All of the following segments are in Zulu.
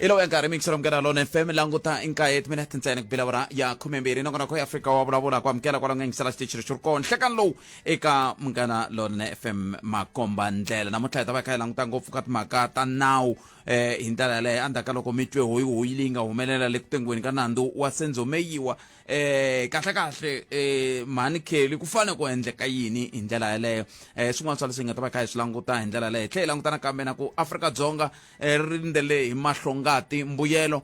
ilo enka remix rom kana lona FM languta inka 8 minutes ntsena kubilavura ya khumembiri nokona ko Afrika Wa Vulavula kwa mkela kwa ngengisela station shurkon hlekan low eka mngana lona FM makomba ndlela namutlha ta vakha languta ngopfu ka timhaka ta nawu hindlela le andaka loko mitwe hoyilinga humelela le kutengweni ka nandu wa Senzo Meyiwa kahle mani kheli ku fane ku endleka yini hindlela le swin'wana swa leswi nga ta vakha swilanguta hindlela le tlhe langutana kambe na ku Afrika Dzonga rindele hi mahlongati mbuyelo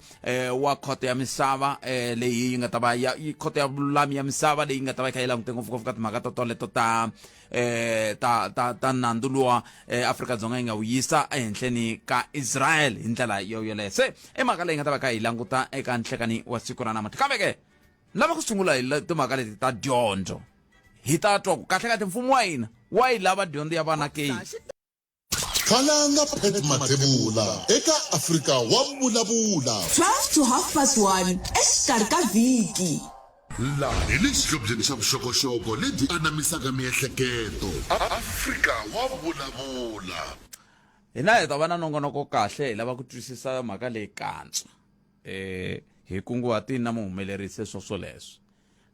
wa khoto ya misava leyi nga ta va ya khoto ya vululami ya misava leyi nga ta va kha yi langute ngopfu ka timhaka to toleto ta nandu luwa Afrika Dzonga yi nga wuyisa ehenhleni ka Israel hi ndlela yoyeleyo se mhaka leyi nga ta va kha yi languta eka nhlekani wa siku ra namuntlha kambe ke lava ku sungula hi timhaka leti ta dyondzo hi ta twa ku kahle mfumo wa hina wa yi lava dyondzo ya vana ke Khalanga Pet Matebula eka Afrika Wa Vulavula 12 to 1:30 exikarhi ka vhiki laha hi le xihlobeni xa vuxokoxoko lebyi anamisaka miehleketo Afrika Wa Vulavula hina hi ta va na nongonoko kahle hi lava ku twisisa mhaka leyi kantswa hi kunguhatini na muhumelerisi swoleswo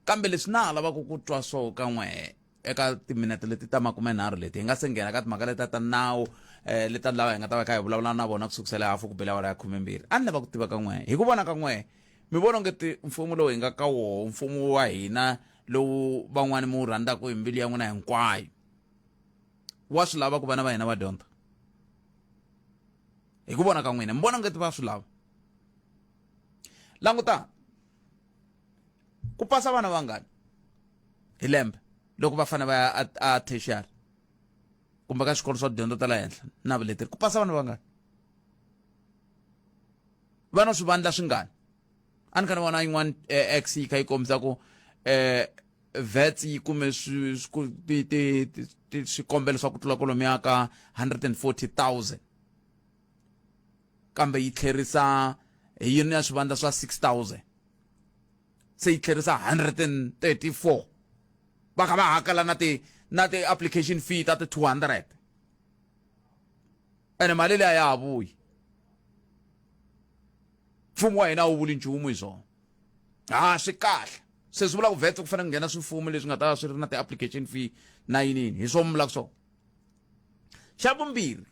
kambe leswi na ha lavaka ku twa swo kan'we eka timinete leti ta 30 leti hi nga se nghena ka timhaka leti ta nawu leta lava hi nga ta va kha hi vulavula na vona kusukusela hafu ku bela wala ya 12 a ni lava ku tiva kan'we hi ku vona kan'we mi vona ngeti mfumo lowu hi nga ka woho mfumo wa hina lowu van'wani mu rhandzaka hi mbilu ya n'wina hinkwayo wa swi lava ku vana va hina va dyondza hi ku vona ka n'wina mi vona ngeti va swi lava languta ku pasa vana vangani hi lembe loko va fane va ya a tertiary kumbe ka xikolo swa dyondzo ta la henhla na vuleteri ku pasa vana vangani vana swivandla swingani a ni kha ni vona yin'wana x yi kha yi kombisa ku vets yi kume swikombelo swa ku tlula kolomiya ka 140,000 kambe yi tlherisa hi yini ya swivandla swa 6,000 se yi tlherisa 134 va kha va hakela na ti application fee ta 200 ene mali leyi ya vuyi mfumo wa hina wu vuli nchumu hi swona swi kahle se swi vula ku vetse ku fanele ku nghena swifumo leswi nga ta va swi ri na ti application fee na yinini hi swo mula ku swona xa vumbirhi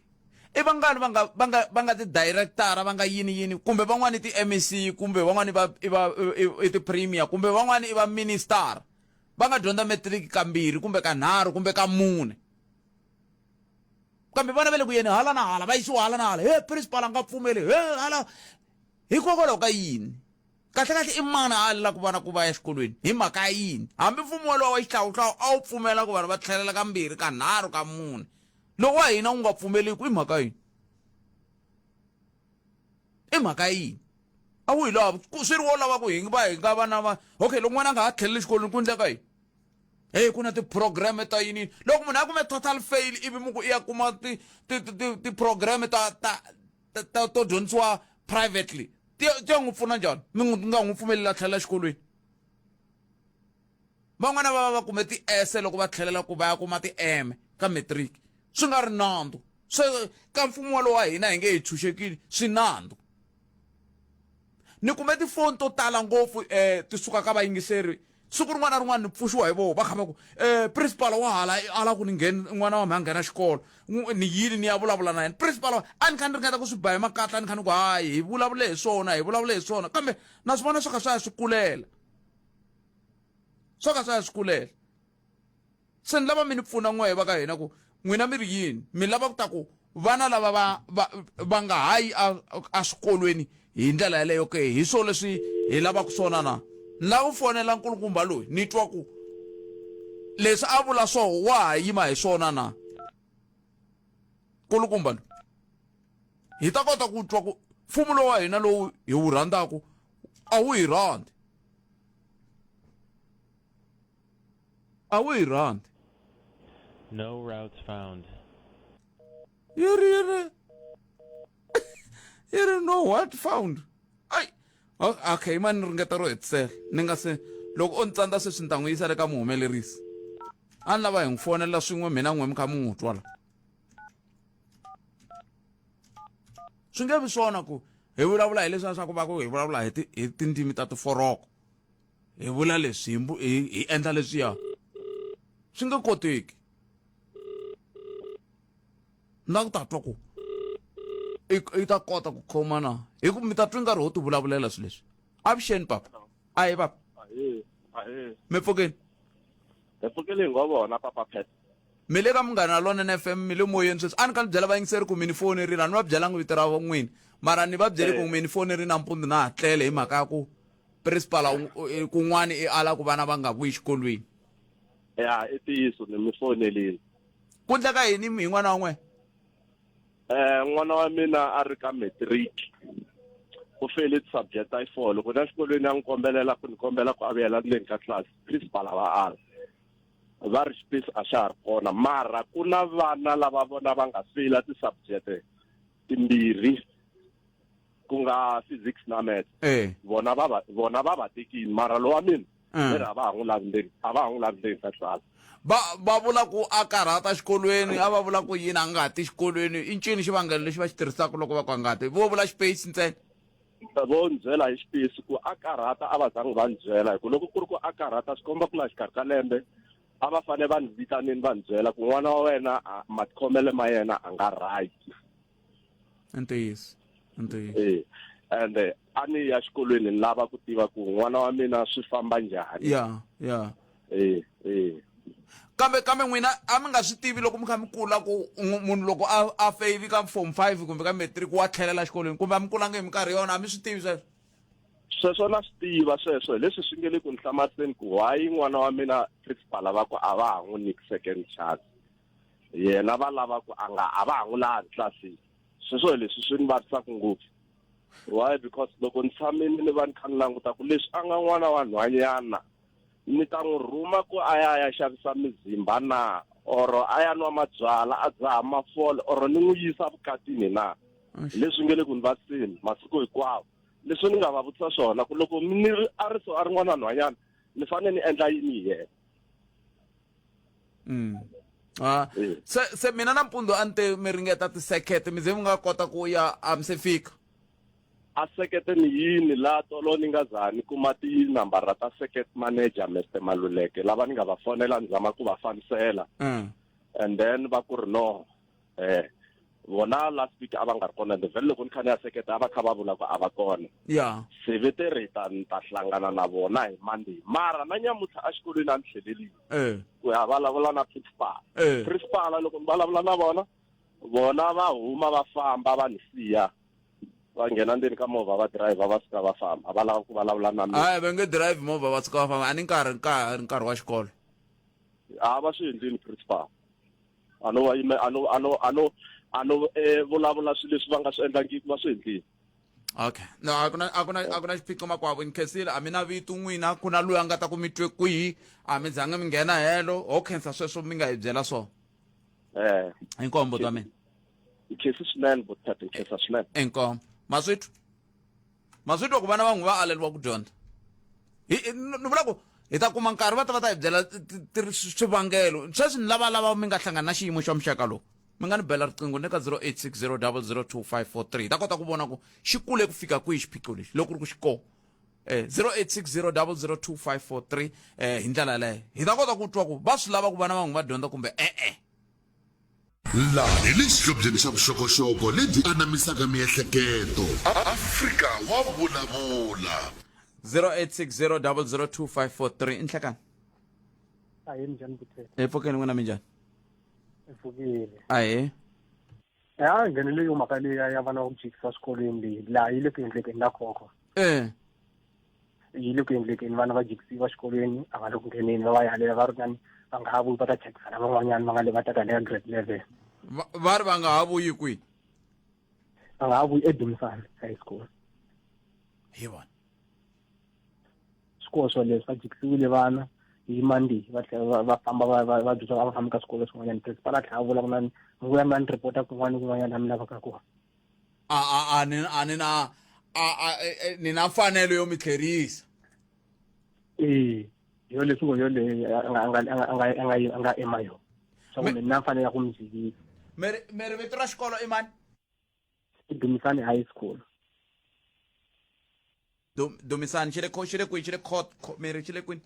i vangani va nga ti directora va nga yini kumbe van'wani ti MEC kumbe van'wani i ti premier kumbe van'wani i va minister va nga dyondza matric kambirhi kumbe ka 3 kumbe ka 4 kambe vana va le ku yeni hala na hala va yisiwa hala na hala principal a nga pfumeli hala hikokwalaho ka yini kahle i mani a lava ku vana ku va ya exikolweni hi mhaka yini hambi mfumo walowa wa xihlawuhlawu a wu pfumela ku vana va tlhelela kambirhi ka 3 ka 4 loko wa hina wu nga pfumeliki i mhaka yini i mhaka yini a wu hi lava swi ri wo lava ku hi nga vana va okay loko n'wana a nga ha tlheleli xikolweni ku endleka yini ku na ti-program ta yini loko munhu a kume total fail ivi muku i ya kuma ti-program to dyondzisiwa privately ti ya n'wi pfuna njhani mi nga n'wi pfumeleli a tlhelela xikolweni van'wana va kume ti-ese loko va tlhelela ku va ya kuma ti-M ka matric swi nga ri nandzu se ka mfumo walowa wa hina hi nge hi tshunxekile swi nandzu ni kume tifoni to tala ngopfu ti suka ka vayingiseri siku rin'wana na rin'wana ni pfuxiwa hi voho va kha va ku principal wa hala ku ni n'wana wa mhe a nghena xikolo ni yini ni ya vulavula na yena principal a ni kha ni ringeta ku swi ba hi makatla a ni kha ni ku hayi hi vulavule hi swona kambe na swi vona swo ka swa ya swi kulela se ni lava mi ni pfuna n'wehe va ka hina ku n'wina mi ri yini mi lava ku ta ku vana lava va nga hayi a swikolweni hi ndlela yaleyo ke hi swo leswi hi lavaka swona na ni lava ku fonela nkulukumba loyi ni twa ku leswi a vula swoho wa ha yima hi swona na nkulukumba loyi hi ta kota ku twa ku mfumo lowu wa hina lowu hi wu rhandzaku a wu hi rhandzi No routes found. You didn't know what found. Okay, man ringeta ro hetisela ni nga se loko o ntsandza sweswi ni ta n'wi yisa le ka muhumelerisi a ni lava hi n'wi fonela swin'we mina n'we mi kha mi n'wi twa la swi nge vi swona ku hi vulavula hi leswi swa ku va ku hi vulavula hi tindzimi ta tiforoko hi vula leswi hi endla leswiya swi nga koteki na ku ta twa ku i ta kota ku khoma na hi ku mi ta twi nkarhi wo ti vulavulela swilo leswi avuxeni papa ayi papa mi pfukeni Epfukile ngobona papa Pet. mi le ka Munghana Lonene FM mi le moyeni sweswi a ni ka ni byela vayingiseri ku mi ni fonerini a ni va byelangi vito ra n'wini mara ni va byele ku mi ni fonerini nampundzu na ha tlele hi mhaka ya ku principal kun'wana i ala ku vana va nga vuyi xikolweni Ya i ntiyiso ni mi fonelini. ku ndleka yini hi n'wana wa n'wina N'wana wa mina a ri ka matric. Ku fele subject I follow. Ku na xikolweni a n'wi kombela ku avela ndzeni ka class. Principal va ala. Va ri space a xa ha ri kona mara ku na vana lava vona va nga fela ti-subject timbirhi ku nga physics na math vona va va tekini mara lo wa mina a va ha n'wi lavi ndzeni ka class va vula ku a karhata xikolweni a va vula ku yini a nga ti xikolweni i ncini xivangelo lexi va xi tirhisaka loko va ku a nga ti vo vula space ntsena vo byela hi space ku a karhata a va zangi va ni byela hi ku loko ku ri ku a karhata swi komba ku la xikarhi ka lembe a va fane va ni vitanini va ni byela ku n'wana wa wena matikhomele ma yena a nga right ntiyiso ende a ni ya xikolweni ni lava ku tiva ku n'wana wa mina swi famba njhani ya kambe n'wina a mi nga swi tivi loko mi kha mi kula ku munhu loko a fail ka form 5 kumbe ka matric wa tlhelela xikolweni kumbe a mi kulanga hi minkarhi yona a mi swi tivi sweswo sweswo na swi tiva sweswo leswi swi nge le ku ni hlamariseni ku why n'wana wa mina principal va ku a va ha n'wi nyiki second chance yena va lava ku a va ha n'wi laha tlilasini sweswo leswi swi ni vavisaka ngopfu why because loko ni tshamini ni va ni kha ni languta ku leswi a nga n'wana wa nhwanyana ni ta n'wi rhuma ku a ya xavisa mizimba na or a ya nwa mabyala a dzaha mafole or ni n'wi yisa vukatini na leswi nge le ku ni vaviseni masiku hinkwawo leswi ni nga va vutisa swona ku loko ni a ri n'wana nhwanyana ni fanele ni endla yini hi yena se mina nampundzu a ni te mi ringeta tisekete mi ze mi nga kota ku ya a mi se fika a sekete ni yini la tolo ni nga za ni kuma tinambara ta secret manager Mr Maluleke lava ni nga va fonela ni zama ku va fambisela and then va ku ri no vona last week a va nga ri kona the vele loko ni kha ni ya seketa a va kha va vula ku a va kona se vetere ta hlangana na vona hi Monday mara na nyamutlha a xikolweni a ni tlhelelile ku ya vulavula na principal loko ni vulavula na vona va huma va famba va ni siya va nghena ndzeni ka movha va driver va suka va famba a va lava ku vulavula na mina va nge drive movha va suka va famba a ni nkarhi wa xikolo a va swi endlini principal ano vulavula swilo leswi va nga swi endlangiki va swi endlini okay no a ku na xiphiqo makwavo ni khensile a mi na vito n'wina ku na loyi a nga ta ku mi twe kwihi a mi zanga mi nghena helo ho khensa sweswo mi nga hi byela swona inkombo ta mina nkhensa swinene botata nkhensa swinene inkombo maswitwa ku vana va n'wi va aleliwa ku dyondza ni vula ku hi ta kuma nkarhi va ta hi byela swivangelo sweswi ni lavalava mi nga hlangana na xiyimo xa muxaka lowu mi nga ni bela riqingho ni ka 0860002543 hi ta kota ku vona ku xi kule ku fika kwihi xiphiqo lexi loko ku ri ku xi koho 0860002543 hi ndlela yaleyo hi ta kota ku twa ku va swi lava ku vana va n'wi va dyondza kumbe laha hi le xihlobyeni xa vuxokoxoko lebyi anamisaka miehleketo Afrika wa vulavula 0860002543 i nhlekani Ayi njani buthe? epfukeni n'wina mi njhani Epfukile. ahe Ya nghenile yo mhaka leyi ya vana va ku jikisa swikolweni leyi laha yi le ku endlekeni na khokho. Yi le ku endlekeni vana va jikisiwa xikolweni a va le ku ngheneni va va yalela va ri nani va nga ha vuyi va ta chekisa na van'wanyana va nga le va ta le grade 11 va ri va nga ha vuyi kwihi va nga ha vuyi eDumsane high school hi vona swikolo swo leswi va jikisiwile vana hi Monday va tlhela va famba va dyondza va famba ka swikolo swin'wanyana principal a tlhela a vula ku nani vuya mi ni report kun'wana mi lavaka kona ni na mfanelo yo mi tlherisa yo leswi ngo yo leyi a nga ema yona so ni na mfanelo ya ku mi jikisa meri vito ra xikolo i mani Dumsane high school domisani xi le miri xi le kwini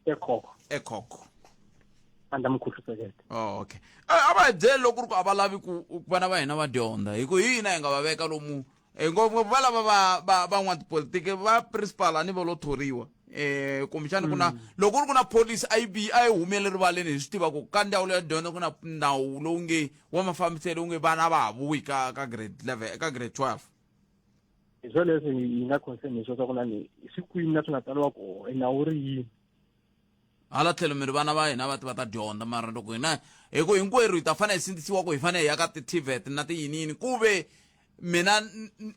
ekhokho andza mukhuhlusekete. Oh, okay. A va hi byeli loko ku ri ku a va lavi ku vana va hina va dyondza hi ku hina hi nga va veka lomu ngopfungopfu va lava va n'watipolitiki va principal a ni va lo thoriwa kumbexani ku na loko ku ri ku na policy a yi humele rivaleni hi swi tiva ku ka ndhawu leya dyondza ku na nawu lowu nge wa mafambiselo wu nge vana va ha vuyi ka grade 11 ka grade 12. Hi swo leswi hi nga concern hi swo swa ku lani swi kwini na swi nga tsariwa koho nawu ri yini hala tlhelo mi ri vana va hina va ta dyondza mara loko hina hi ku hinkwerhu hi ta fanele hi sindzisiwa ku hi fanele hi ya ka ti-TVET na tiyiniyini ku ve mina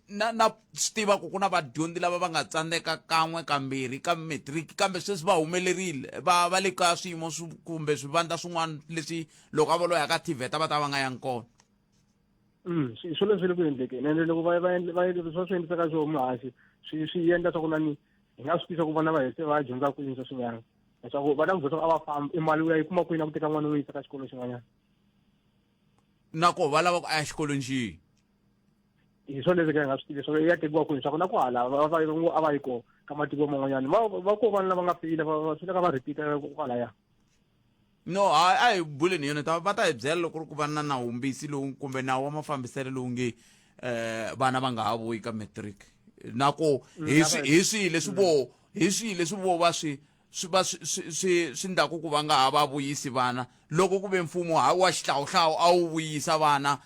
na swi tiva ku ku na vadyondzi lava va nga tsandzeka kan'we kambirhi ka matric kambe sweswi va humelerile va le ka swiyimo kumbe swivandla swin'wana leswi loko a va lo ya ka TVET va ta va nga yangi kona. swo leswi le ku endlekeni ende loko va swa swi endlisa ka swomu hansi swi endla swa ku lani hi nga swi tisa ku vana va hese va dyondza kwini swa swin'wana leswaku va ta ku a va famba i mali u ya yi kuma kwini na ku teka n'wana u yisa ka xikolo xin'wanyana na ko va lava ku aya xikolweni xihi hi swo leswi ka hi nga swi tivi swo ya tekiwa kwini swa ku na ku hala a va yi ko ka matiko man'wanyana va ko vana lava nga feyila swi leka va repeat-a kwalaya. No a hi buleni yona va ta hi byela loko ri ku va na nawumbisi lowu kumbe nawu wa mafambiselo lowu nge vana va nga ha vuyi ka matric na ko hi swihi leswi vo va swi ndlaku ku va nga ha va vuyisi vana loko ku ve mfumo wa xihlawuhlawu a wu vuyisa vana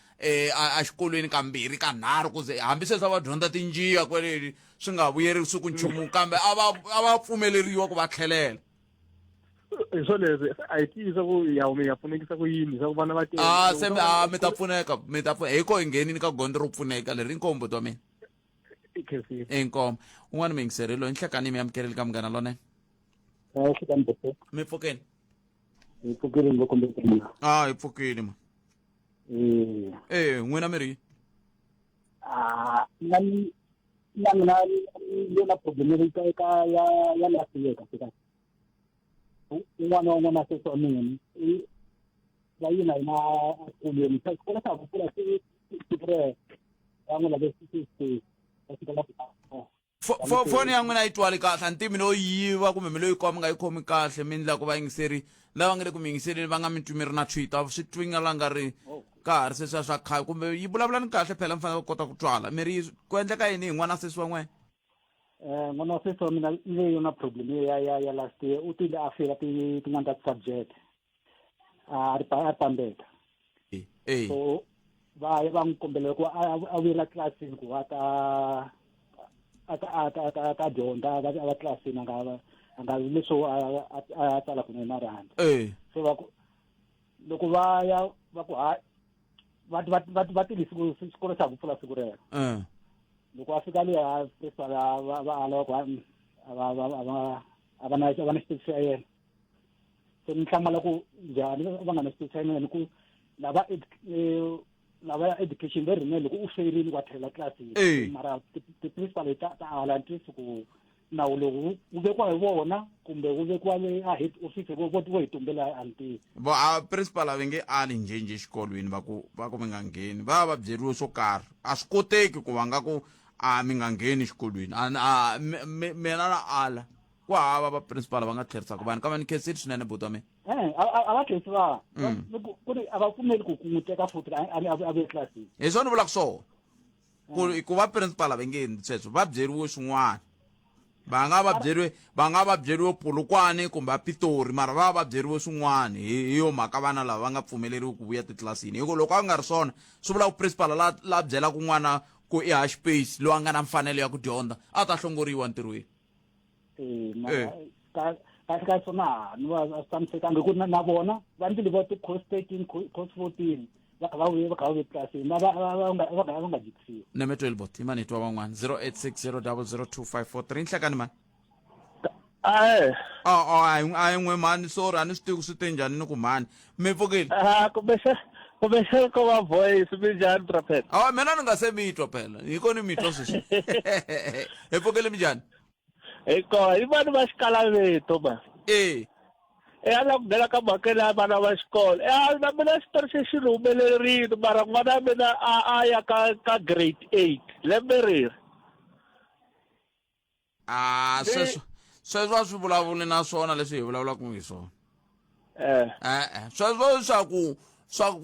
a xikolweni kambirhi kanharhu ku ze hambi sweswi va dyondza tinjiya kweleli swi nga vuyerisi ku nchumu kambe a va pfumeleriwa ku va tlhelela. Hi swo leswi a hi tivi swa ku ya pfunekisa ku yini swa ku vana va se mi ta pfuneka hi ko hi nghenini ka gondzo ro pfuneka leri inkombo to mina inkombo un'wana miyingiseri loyi nhlekani mi amukeleli ka munghana lonene mi pfukeni hi pfukile ngopfu hi pfukile ma n'wina mi ri na na problem eka ya lasiweka fika un'wana wa n'wana sweswi wa mina va yina hi na kulweni xikolo xa vupfula xipre ya n'wina leswi foni ya n'wina yi twali kahle anti mi lo yiva kumbe mi lo yi kwa mi nga yi khomi kahle mi endla ku vayingiseri lava nga le ku mi yingiseleni va nga mi twi mi ri na Twitter swi twingala nga ri ka ha ri sweswiya swa khale kumbe yi vulavulani kahle phela mi fanele ku kota ku twala mi ri ku endleka yini hi n'wana sesi wa n'wena n'wana wa sesi wa mina leyi na problem ya last year u tile a fika tin'wana ta subject a pambeka so va n'wi kombela ku a vuyela tlilasini ku a ta dyondza a va tlilasini a nga leswo a tsala kunene na rhandza so loko va ya va ku va tirhisi xikolo xa vupfula siku rero loko a fika leha va ala ku a va na xitichi xa yena so ni hlamala ku njhani va nga na xitichi xa yena ku lava ya education va rinene loko u feyirile wa tlhelela tlilasini mara ti-principal ta ala ntisi ku nawu lowu wu vekiwa hi vona kumbe wu vekiwa le a head office vo hi tumbela anti principal a va nge ali njhenje exikolweni va ku mi nga ngheni va byeriwe swo karhi a swi koteki ku va nga ku mi nga ngheni xikolweni mina na ala ku hava va principal va nga tlherisaka vanhu kambe ni khenseli swinene buti wa mina a va tlherisi va ku ri a va pfumeli ku n'wi teka futhi a ve tlilasini hi swona ni vulaka swona ku va principal a va ngeni sweswo va byeriwe swin'wana va nga va byeriwe Polokwane kumbe a Pitori mara va byeriwe swin'wana hi yo mhaka vana lava va nga pfumeleriwi ku vuya titlilasini hikuva loko a nga ri swona swi vula ku principal la byela ku n'wana ku i hash space loyi a nga na mfanelo ya ku dyondza a ta hlongoriwa ntirhweni ka swona ni va tshamisekanga hi ku na vona va ndlile va ti-course 13 course 14 va kha va ve tlilasini va nga jikisiwa ne me twelve bot imani twa van'wana 0860002543 nhlekani mani a yi n'we mani sorry a ni swi tivi ku swi te njhani ni ku mani mi pfukile kumbexani ko va voice mi njhani prophet mina ni nga se mi twa phela hi ko ni mi twa sweswi hi pfukile mi njhani hi vanhu va xikalaveto ma a la ku nghena ka makeni ya vana va xikolo na mina xitori xi humelerile mara n'wana wa mina a ya ka grade 8 lembe reri sweswo a swi vulavuli na swona leswi hi vulavulaka hi swona sweswo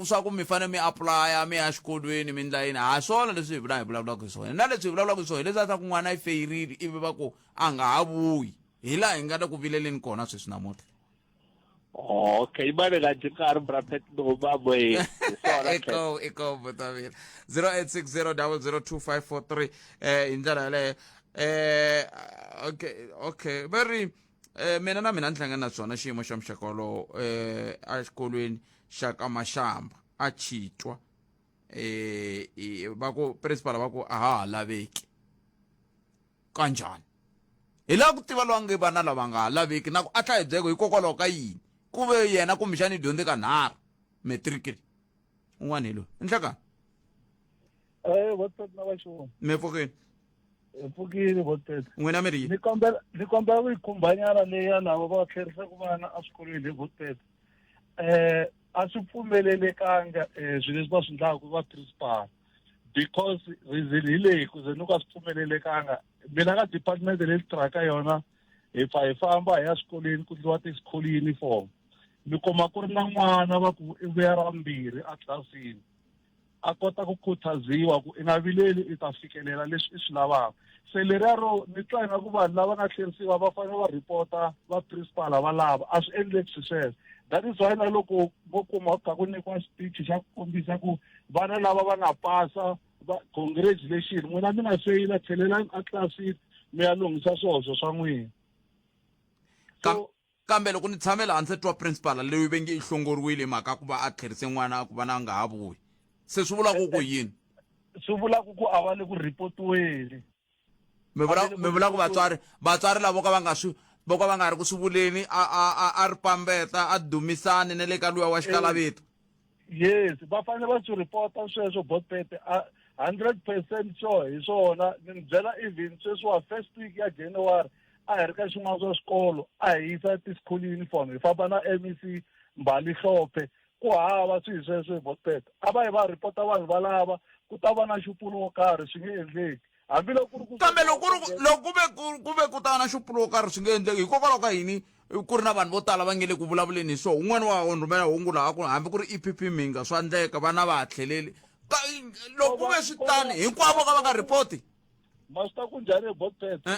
swa ku mi fane mi apply mi ya xikolweni mi ndla yini a swona leswi hi vulavulaka hi swona na leswi hi vulavulaka hi swona leswi a ta ku n'wana i feyirile ivi va ku a nga ha vuyi hi laha hi nga ta ku vileleni kona sweswi namuntlha. Okay, mane la jikari bracket no babo hi iko botavila 0860002543 hi ndlela yaleyo okay very mina na mina ni hlangana na swona xiyimo xa muxaka lowo a xikolweni xa ka Mashamba a chitwa va ku principal va ku a ha laveki kanjani hi la ku tiva lwange vana lava nga laveki na ku a tlha hi byeko hikokwalaho ka yini ku ve yena kumbexani hi dyondze ka 3 matric un'wana hi loyi i nhlekani votet na vaxona mi pfukini pfukile votet n'wina mi ri ni kombela ku yi khumbanyana leya lava va tlherisaka vana eswikolweni hi votet a swi pfumelelekanga swilo leswi va swi endlaka va principal because reason hi leyi ku ze ni ka swi pfumelelekanga mina ka department leyi tirhaka yona hi famba hi ya swikolweni ku ndliwa ti-school uniform mi kuma ku ri na n'wana va ku i vuya ra mbirhi atlilasini a kota ku khutaziwa ku i nga vileli i ta fikelela leswi i swi lavaka se leriya ro ni twa ingaku vanhu lava nga tlherisiwa va fanele va ripota va principal va lava a swi endleki swi sweswo that is why na loko vo kuma ka ku nyikiwa speech xa ku kombisa ku vana lava va nga pasa congratulation n'wina mi nga feyila tlhelelani atlilasini mi ya lunghisa swihoxo swa n'wina kambe loko ni tshamela hansi twa principal leyi ve nge i hlongoriwile mhaka ku va a tlherise n'wana ku va na nga ha vuyi se swi vulaka ku yini swi vulaka ku a va le ku ripotiweni mi vula ku vatswari lavo ka va nga ri ku swi vuleni a ri pambeta a dumisani na le ka luya wa xikalavito yes va fanele va swi ripota sweswo botete 100% sure hi swona ni byela even sweswiwa first week ya January a hi ri ka xin'wana swa xikolo a hi yisa ti-school uniform hi famba na MEC mbali hlophe ku hava swilo sweswo hi botete a va hi va ripota vanhu valava ku ta va na xipulo wo karhi swi nge endleki hambiloko kambe loko ku ve ku ta na xipulo wo karhi swi nge endleki hikokwalaho ka yini ku ri na vanhu vo tala va nge le ku vulavuleni hi swona un'wana wa rhumela hungu laha ku hambi ku ri EPP minga swa endleka vana va ha tlheleli loko ku ve swi tani hinkwavo ka va nga ripoti masita ku njhani hi botete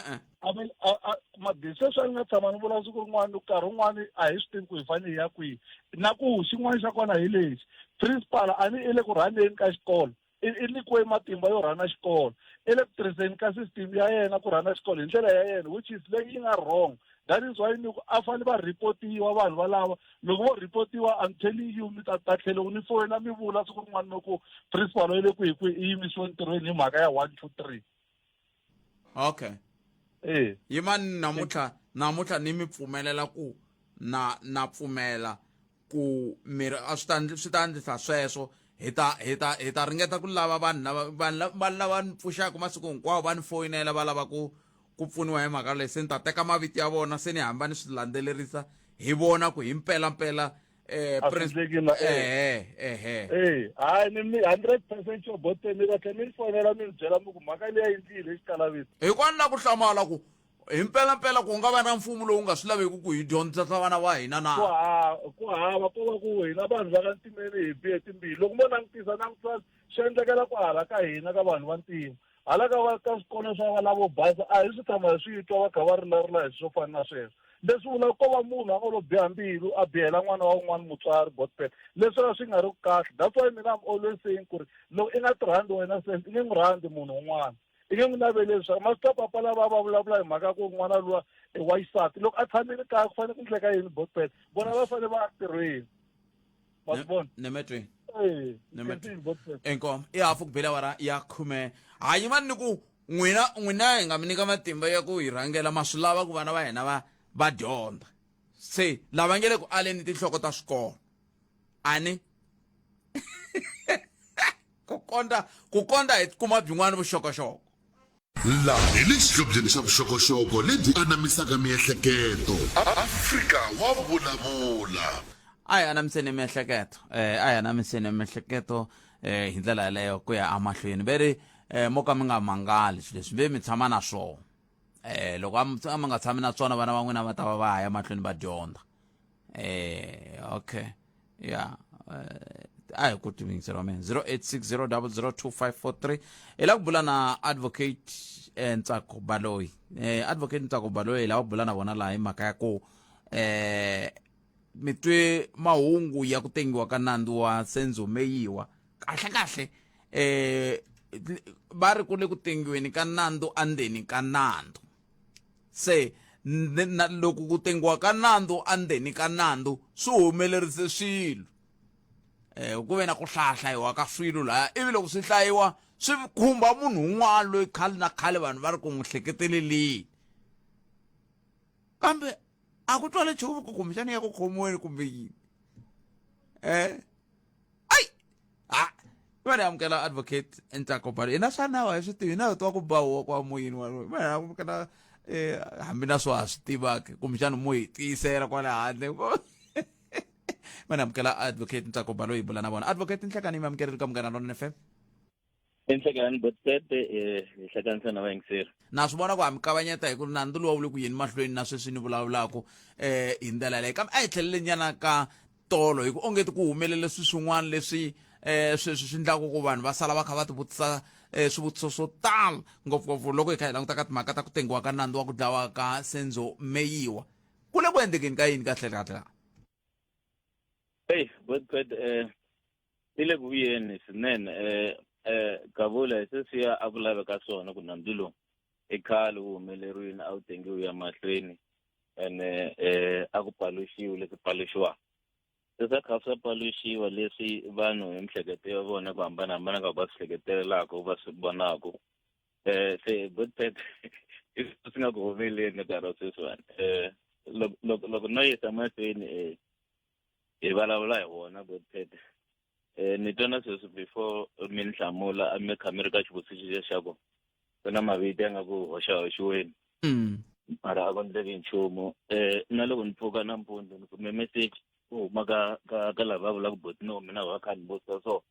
madiseswi a ni nga tshama ni vula siku rin'wana nkarhi wun'wani a hi swi tivi ku hi fanele hi ya kwihi na ku xin'wana xa kona hi lexi principal a ni i le ku rhaneni ka xikolo i nyikiwe matimba yo rhana xikolo i le ku tirhiseni ka system ya yena ku rhana xikolo hi ndlela ya yena which is leyi yi nga wrong that is why ni ku a fanele va ripotiwa vanhu valava loko vo ripotiwa I'm telling you mi ta tlhela ni foyina mi vula siku rin'wana loko principal yi le ku i yimisiwe ntirhweni hi mhaka ya 1 2 3 okay yimani namuntlha ni mi pfumelela ku na pfumela ku miri a swi ta endlisa sweswo hi ta ringeta ku lava vanhu lava ni pfuxaka masiku hinkwawo va ni foyinela va lava ku pfuniwa hi mhaka leyi se ni ta teka mavito ya vona se ni hamba ni swi landzelerisa hi vona ku hi mpelampela hayi ni 100% sure bote mi katlhe mi ni fonela mi ni byela mi ku mhaka leyi endlile xikalavito hikwani na ku hlamala ku hi mpelampela ku nga va na mfumo lowu nga swi laveki ku hi dyondzisa vana va hina na ku hava ko va ku hina vanhu va ka ntimeni hi bihe timbirhi loko mo langutisa swi endlekela ku hala ka hina ka vanhu va ntima hala ka swikolo swa valavo basa a hi swi tshama hi swi twa va kha va rilarila hi swo fana na sweswo leswi vula ko va munhu a nga lo biha mbilu a bihela n'wana wa un'wana mutswari botpet leswi swi nga ri kahle that's why mina I'm always saying ku ri loko i nga tirhandi wena sense i nge n'wi rhandi munhu un'wana i nge n'wi naveli leswaku masita papa lava va vulavula hi mhaka ku n'wana luwa i wa xisati loko a tshamile kaya ku fanele ku endleka yini botpet vona va fanele va tirhweni ma swi vona nemetweni enkom i hafu ku bela wara ya khume hayi mani ni ku n'wina hi nga mi nyika matimba ya ku hi rhangela ma swi lava ku vana va hina va dyondza se lava nge le ku aleni tinhloko ta swikolo ani ku konda hi kuma byin'wana vuxokoxoko laha hi le xihlobyeni xa vuxokoxoko lebyi anamisaka miehleketo Afrika wa vulavula a hi anamiseni miehleketo hi ndlela yaleyo ku ya amahlweni ve ri mo ka mi nga mangali swilo leswi ve mi tshama na swona loko ama nga tshami na swona vana van'wina va ta va va ya mahlweni va dyondza okay yeah a hi ku tivingisela wa mina 0860002543 hi la ku bula na advocate Ntsako Baloyi advocate Ntsako Baloyi la va bula na vona laha hi mhaka ya ku mi twe mahungu ya ku tengiwa ka nandzu wa Senzo Meyiwa kahle va ri ku le ku tengiweni ka nandzu andzeni ka nandzu se loko ku tengiwa ka nandzu andzeni ka nandzu swi humelerise swilo ku ve na ku hlahlayiwa ka swilo laya ivi loko swi hlayiwa swi khumba munhu un'wana loyi khale na khale vanhu va ri ku n'wi hleketeleleni kambe a ku twale nchumu ku kumbexani ya ku khomiweni kumbe yini va ni amukela advocate Ntsako Baloyi na swa nawu hi swi tivi na twa ku bahuwa kwa moyeni wa va ni amukela hambi na swo ha swi tivaki kumbexani mo hi tiyisela kwale handle va ni amukela advocate Ntsako Baloyi bula na vona advocate nhlekani mi amukerile ka Munghana Lonene FM enhlekani botete hi hlekanisa na vayingiseri na swi vona ku ha mi kavanyeta hi ku nandzu lowu wu le ku yeni mahlweni na sweswi ni vulavulaka hi ndlela leyi kambe a hi tlhelele nyana ka tolo hi ku ongeti ku humelele swin'wana leswi swi endlaka ku vanhu va sala va kha va ti vutisa swivutiso swo tala ngopfungopfu loko hi kha hi languta ka timhaka ta ku tengiwa ka nandzu wa ku dlawa ka Senzo Meyiwa ku le ku endlekeni ka yini kahle botete ti le ku vuyeni swinene Gavula sweswiya a ku laveka swona ku nandzu lowu i khale wu humeleriwile a wu tengiwi ya mahlweni ene a ku paluxiwi leswi paluxiwaka swa kha swa paluxiwa leswi vanhu hi mihleketo ya vona ku hambanahambana ka va swi hleketelelaka va swi vonaka se botete swi nga ku humeleli nkarhi wa sweswiwani loko no yisa mahlweni hi vulavula hi wona botete ni twana sweswi before mi ni hlamula a mi kha mi ri ka xivutiso xa ku ku na mavito ya nga ku hoxahoxiweni mara a ku endleki nchumu na loko ni pfuka nampundzu ni kume message ku huma ka lava va vulaka boti no mina va kha ni vutisa so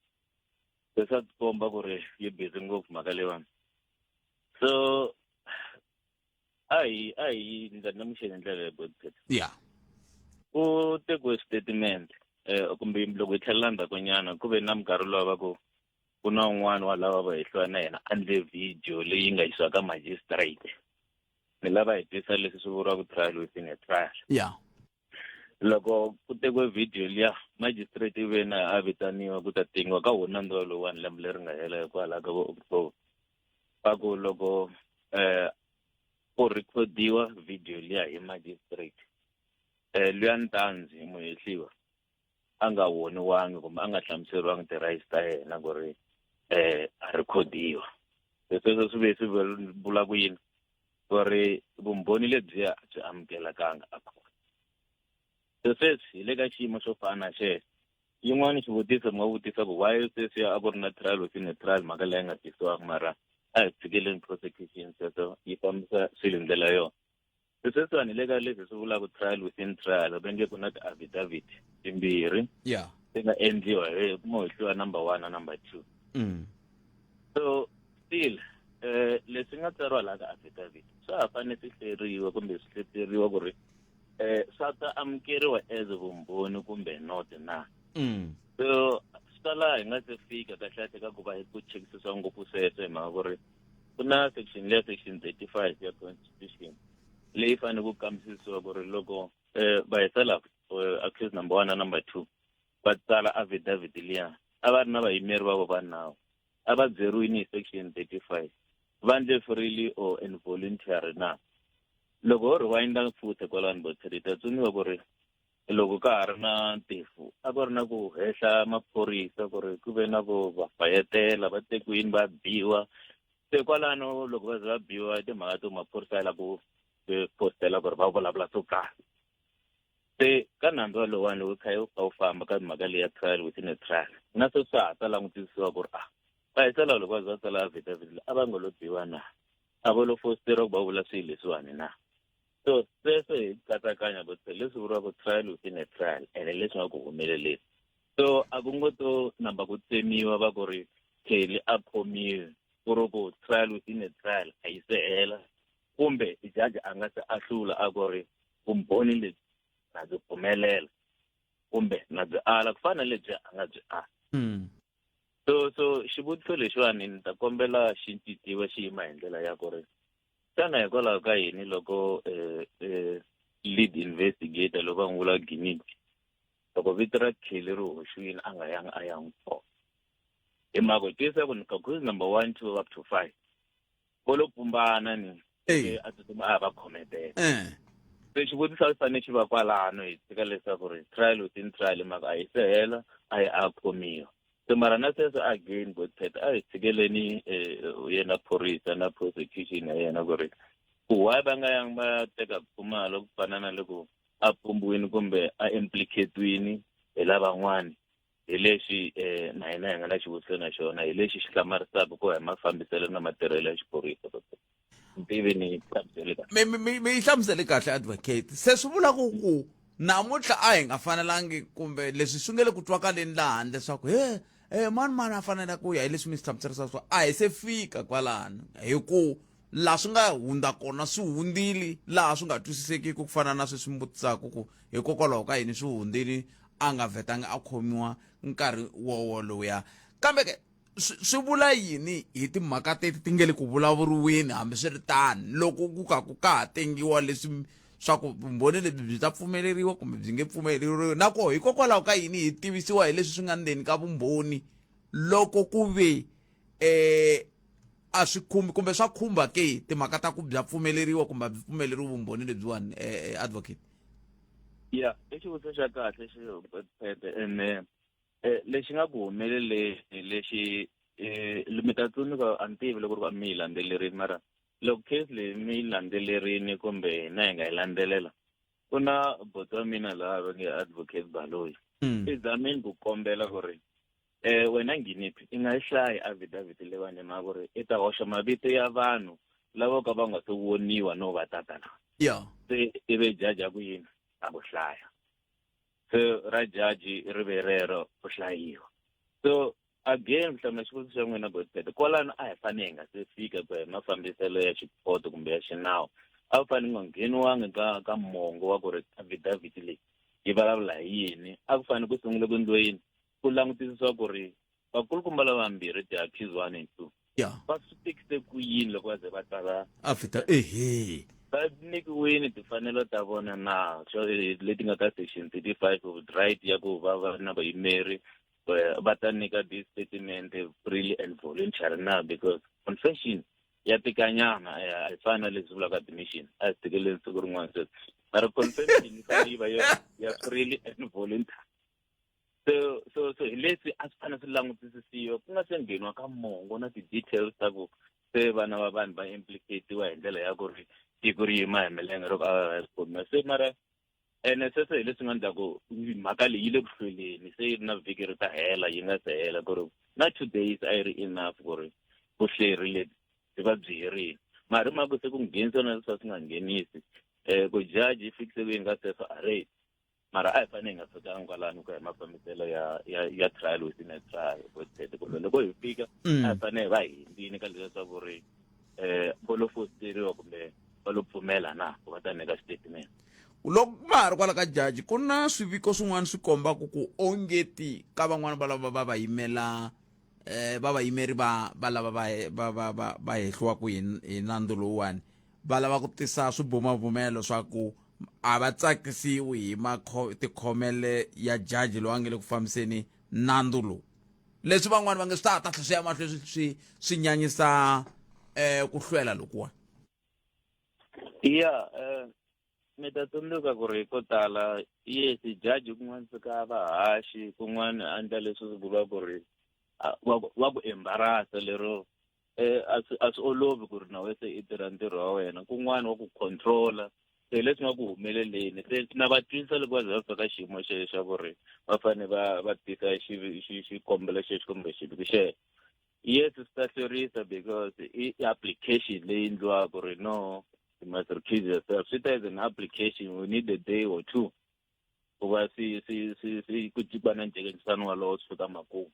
se swa tikomba ku ri yi busy ngopfu mhaka leyiwani so a hi ndlandlamuxeni hi ndlela ya botete yeah ku tekiwe statement kumbe loko hi tlhelela ndzhakonyana ku ve na minkarhi lowu va ku ku na un'wana wa lava va hehliwa na yena a ndle video leyi nga yisiwa ka magistrate ni lava hi tisa leswi swi vuriwaka trial within a trial yeah loko ku tekiwe video liya magistrate ve na a vitaniwa ku ta tengiwa ka wona nandzu lowuwani lembe leri nga hela hikwalaho ka vo October va ku loko ku recordiwa video liya hi magistrate luya ntanzi muhehliwa a nga woniwangi kumbe a nga hlamuseriwangi ti-rights ta yena ku ri a recordiwa sweswo swi ve swi vula ku yini ku ri vumbhoni lebyiya byi amukelekanga a kona se sweswi hi le ka xiyimo xo fana na xexo yin'wana xivutiso mi nga vutisa ku why sweswiya a ku ri na trial within a trial mhaka leyi nga tisiwaka mara a hi tshikeleni prosecution sweswo yi fambisa swilo hi ndlela yona sweswiwani le ka leswi swi vulaka trial within trial va nge ku na ti-affidavit timbirhi yeah ti nga endliwa hi muhehliwa number 1 na number 2 so still leswi nga tsariwa laha ka affidavit swa ha fanele swi hleriwa kumbe swi hleteriwa ku ri swa ta amukeriwa as vumbhoni kumbe not na so swi ta laha hi nga se fika kahle ka ku va hi ku chekisisa ngopfu sweswo hi mhaka ku ri ku na section leya section 35 ya constitution leyi fanele ku kambisisiwa ku ri loko va hetela accuse number 1 na number 2 va tsala affidavit liya a va ri na vayimeri va vo va nawu a va byeriwini hi section 35 va ndle freely or involuntary na loko ho rewinda futhi kwalani boteri ta tsuniwa ku ri loko ka ha ri na ntifu a ku ri na ku hehla maphorisa ku ri ku ve na ku va fayetela va tekiwini va biwa se kwalano loko va ze va biwa timhaka to maphorisa ya la ku postela ku ri va vulavula swo karhi se ka nandzu walowani loko kha wu famba ka mhaka leyi ya trial within a trial na sweswi swa ha ta langutisiwa ku ri va hetela loko va ze va tsala affidavit a va nga lo biwa na a va lo fosteriwa ku va vula swilo leswiwani na so sweswo hi katsakanya botse leswi vuriwaka trial within a trial ene leswi nga ku humeleleni so a ku ngo to namba ku tsemiwa va ku ri kheli a khomiwe ku ri ku trial within a trial a yi se hela kumbe jaji a nga se ahlula a ku ri vumbhoni lebyi na byi pfumelela kumbe na byi ala ku fana lebyi a nga byi ala so xivutiso lexiwani ni ta kombela xi cinciwa xi yima hi ndlela ya ku ri xana hikwalaho ka yini loko lead investigator loko va n'wi vula Giniki loko vito ra Kelly ri hoxiwile a nga yangi a ya n'wi pfona hi mhaka ku tisa ku cause number 1 2 up to 5 kolo pumbana ni a tsutsuma a va khometela se xivutiso a fanele xi va kwalano hi tika leswaku ri trial within trial mhaka a yi se hela a yi a khomiwa so mara na sweswo again but a hi tshikeleni yena phorisa na prosecution ya yena ku ri why va nga yangi va teka Khumalo ku fana na loko a pumbiwini kumbe a implicatewini hi lavan'wani hi lexi na hina hi nga na xivutiso na xona hi lexi xi hlamarisaka ku hi mafambiselo na matirhelo ya xiphorisa ntivi ni hlamusele kahle mi yi hlamusele kahle advocate se swi vula ku namuntlha a hi nga fanelangi kumbe leswi swi nge le ku twakaleni laha handle leswaku mani a fanele ku ya hi leswi mi swi hlamuserisaka swona a hi se fika kwalano hi ku laha swi nga hundza kona swi hundzile laha swi nga twisisekiki ku fana na sweswi mi vutisaka ku hikokwalaho ka yini swi hundzile a nga vhetanga a khomiwa nkarhi woloya kambe ke swi vula yini hi timhaka ti nge le ku vulavuriweni hambi swi ri tani loko ku ka ha tengiwa leswi swa ku vumbhoni lebyi byi ta pfumeleriwa kumbe byi nge pfumeleriwi nako hikokwalaho ka yini hi tivisiwa hi leswi swi nga ndzeni ka vumbhoni loko ku ve a swi khumbi kumbe swa khumba ke timhaka ta ku bya pfumeleriwa kumbe byi pfumeleriwa vumbhoni lebyiwani advocate ya i xivutiso xa kahle xi ene lexi nga ku humelele lexi mi ta tsundzuka a ni tivi loko ri va mi yi landzelerini mara loko case leyi mi yi landzelerini kumbe na hi nga yi landzelela ku na boto wa mina laha va nge advocate Baloyi i zamini ku kombela ku ri wena Nginipi i nga yi hlayi affidavit leyiwani mhaka ku ri i ta hoxa mavito ya vanhu lava ka va nga se voniwa no va tatana se ive jaji a ku yini a ku hlaya se ra jaji ri ve rero ku hlayiwa so again hlamula xivutiso xa n'wina botete kwalano a hi fanele hi nga se fika ku hi mafambiselo ya xikhoto kumbe ya xinawu a wu fanele nga ngheniwangi ka mongo wa ku ri affidavit leyi yi vulavula hi yini a ku fanele ku sungule ku endliwe yini ku langutisisiwa ku ri vakulukumba lava vambirhi ti-accused 1 and 2 va swi tekise ku yini loko va ze va tsala va nyikiwini timfanelo ta vona na leti nga ka section 35 of right ya ku va na vayimeri va ta nyika this statement freely and voluntary na because confession ya tikanyana a hi fana na leswi vulaka admission a hi tikeleni siku rin'wana sweswi mara confession yi fanele yi va ya freely and voluntary so hi leswi a swi fanele swi langutisisiwa ku nga se ngheniwa ka mongo na ti-details ta ku se vana va vanhu va implicatiwa hi ndlela ya ku ri tiko ri yima hi milenge loko a khomiwa se mara ene sweswo hi leswi nga endlaku mhaka leyi yi le ku hlweleni se yi ri na vhiki ri ta hela yi nga se hela ku ri na 2 days a yi ri enough ku ri vuhleri lebyi byi va byi herile mara hi mhaka se ku nghenisa na leswi swi nga nghenisi ku jaji yi fikise ku yi nga se arrest mara a hi fanele hi nga fikanga kwalano ku hi mafambiselo ya trial within a trial kumbe loko hi fika a hi fanele hi va hindzini ka leswaku ri va lo fosteriwa kumbe va lo pfumela na ku va ta nyika statement loko ma ha ri kwala ka jaji ku na swiviko swin'wana swi kombaka ku ongeti ka van'wana va lava va yimela vayimeri va lava va hehliwaku hi nandzu lowuwani va lava ku tisa swibumabumelo swa ku a va tsakisiwi hi tikhomele ya jaji lowu a nge le ku fambiseni nandzu lowu leswi van'wana va nge swi ta swi ya mahlweni swi nyanyisa ku hlwela lokuwani mi ta tsundzuka ku ri ko tala yes jaji kun'wana suka va haxi kun'wana andla leswi swi vuriwa ku ri wa ku embarasa lero a swi olovi ku ri na wese i tirha ntirho wa wena kun'wana wa ku controla se leswi nga ku humeleleni se na va twisa loko va ze va fika xiyimo xexo xa ku ri va fanele va tisa xikombelo xexo kumbe xiviko xexo yes swi ta hlwerisa because i application leyi endliwaka ku ri no you must recuse yourself. Sit as an application, we need a day or two. Kuba si ku jibana njekisano wa law swi ta makumu.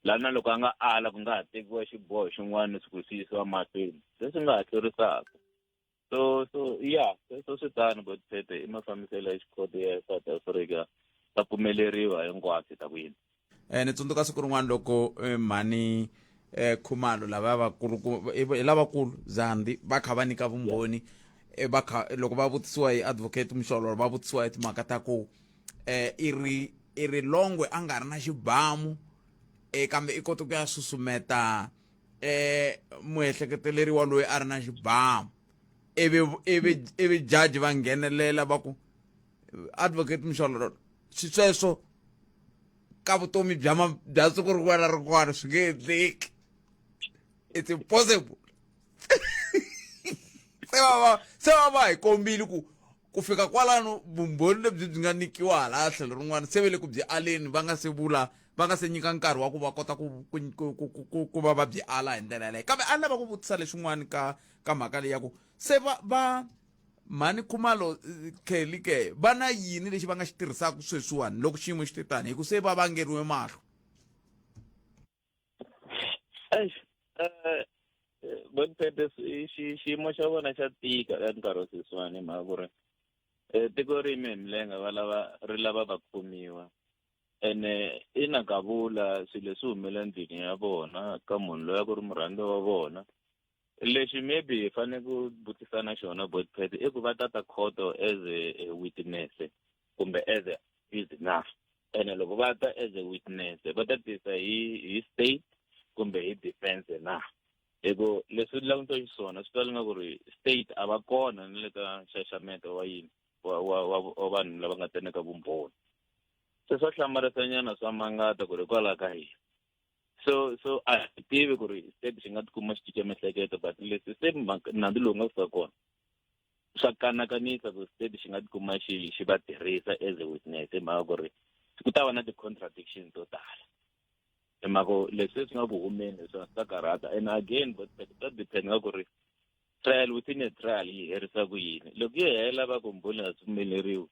Lana loko anga ala ku nga tekiwa xiboho xin'wana siku siyisiwa mahlweni. Leswi nga hlwerisaka. so yeah so switano but phete imafambiselo ya xikhoto ya South Africa ta pfumeleriwa hinkwaswo ta kuyini. Ni tsundzuka siku rin'wana loko mhani Khumalo lavakulu Zandi va kha va nyika vumbhoni loko va vutisiwa hi advocate Msholo va vutisiwa hi timhaka ta ku i ri Longwe a nga ri na xibamu kambe i kota ku ya susumeta muehleketeleriwa loyi a ri na xibamu ivi judge va nghenelela va ku advocate Msholo sweswo ka vutomi bya siku rin'wana na rin'wana swi nge endleki, it's impossible. se va hi kombile ku fika kwalano vumbhoni lebyi byi nga nikiwa hala tlhelo rin'wana se ve le ku byi aleni va nga se nyika nkarhi wa ku va kota ku va byi ala hi ndlela yaleyo. Kambe a lava ku vutisa leswin'wana ka mhaka leyi ya ku se va mhani Khumalo ke va na yini lexi va nga xi tirhisaka sweswiwani loko xiyimo xi titani hi ku se va vangeriwe mahlo. Bonipete xiyimo xa vona xa tika eka nkarhi wa sweswiwani hi mhaka ku ri tiko ri yime hi milenge ri lava va khomiwa ene ina ka vula swilo leswi humelela ndlwini ya vona ka munhu loyi a ku ri murhandziwa wa vona. Lexi maybe hi fanele ku vutisana xona Bonipete i ku va tata khoto as a witness kumbe as a prisoner ene loko va ta as a witness va ta tisa hi state kumbe hi defense na. Ego leswi langutwa xiswona swi tala nga ku ri state a va kona ni le ka nxaxameto wa yini wa vanhu lava nga teneka vumbhoni. Se swa hlamarisanyana swa mangata ku ri kwala ka yini. So a hi tivi ku ri state xi nga tikuma xi cinca miehleketo but leswi se nandzu lowu nga fika kona swa kanakanisa ku state xi nga tikuma xi va tirhisa as a witness hi mhaka ku ri ku ta va na ti-contradiction to tala. Hi mhaka leswi swi nga ku humeni swa ta karhata and again but ta depend nga ku ri trial within a trial yi herisa ku yini. Loko yi hela va ku mbhoni a pfumeleriwi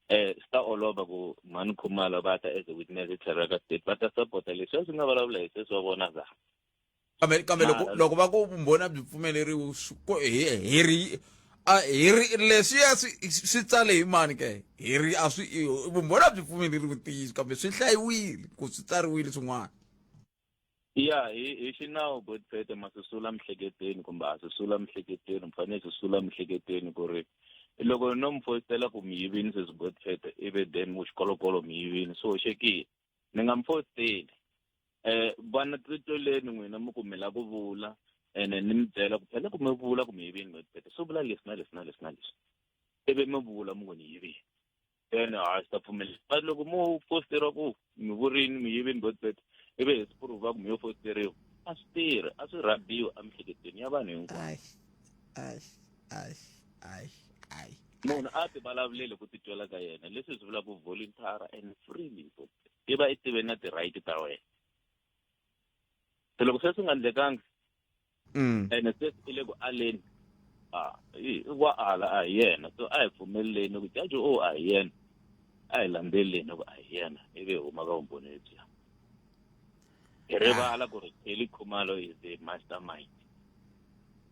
swi ta olova ku mhani Khumalo va ta as a witness hi tlhelo ka state va ta support leswi swi nga vulavula hi sweswi wa vona za. Kambe loko va ku vumbhoni a byi pfumeleriwi leswiya swi tsale hi mani ke vumbhoni a byi pfumeleriwi ntiyiso kambe swi hlayiwile ku swi tsariwile swin'wana. Ya hi xinawu Bonipete ma susula mihleketeni kumbe a susula mihleketeni mi fanele susula mihleketeni ku ri loko no mi fositela ku mi yivini sweswi Bonipete ivi then mu xikolokolo mi yivini so xekile ni nga mi fositeli vana titweleni n'wina mi ku mi la ku vula ene ni mi byela ku phela ku mi vula ku mi yivini Bonipete so vula leswi na leswi na leswi na leswi ivi mi vula mi ku ni yivini ene a swi ta pfumelela but loko mo fositeriwa ku mi vurini mi yivini Bonipete ivi hi swipuruva ku mi yo fositeriwa a swi tirhi a swi rhabiwa emihleketweni ya vanhu hinkwavo. Munhu a ti vulavuleli ku titwela ka yena leswi swi vula ku voluntary and freely i va i tive na ti-right ta wena. Se loko sweswi nga endlekanga ene sweswi i le ku aleni wa ala a hi yena so a hi pfumeleleni ku jaji a hi yena a hi landzeleleni ku a hi yena ivi hi huma ka vumbhoni lebyiya. Hi rivala ku ri Kheli Khumalo is the mastermind.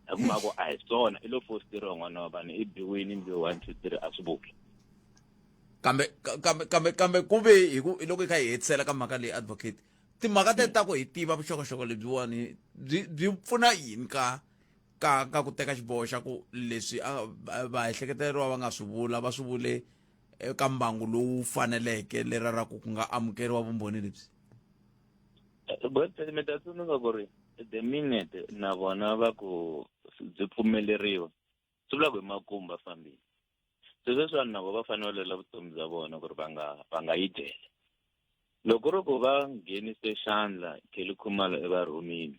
A kuma ku a hi swona i lo fositeriwa n'wana wa vanhu i biwini mbi 1 2 3 a swi vuli. Kambe ku ve loko hi kha hi hetisela ka mhaka leyi advocate timhaka ta ku hi tiva vuxokoxoko lebyiwani byi pfuna yini ka ku teka xiboho xa ku leswi va ehleketeleriwa va nga swi vula va swi vule ka mbangu lowu faneleke lera ra ku nga amukeriwa vumbhoni lebyi. But mi ta tsundzuka ku ri the minute na vona va ku byi pfumeleriwa swi vula ku hi makumba fambile. So sweswi vanhu na vo va fanele va lela vutomi bya vona ku ri va nga yi dyele. Loko ri ku va nghenise xandla Kheli Khumalo evarhumini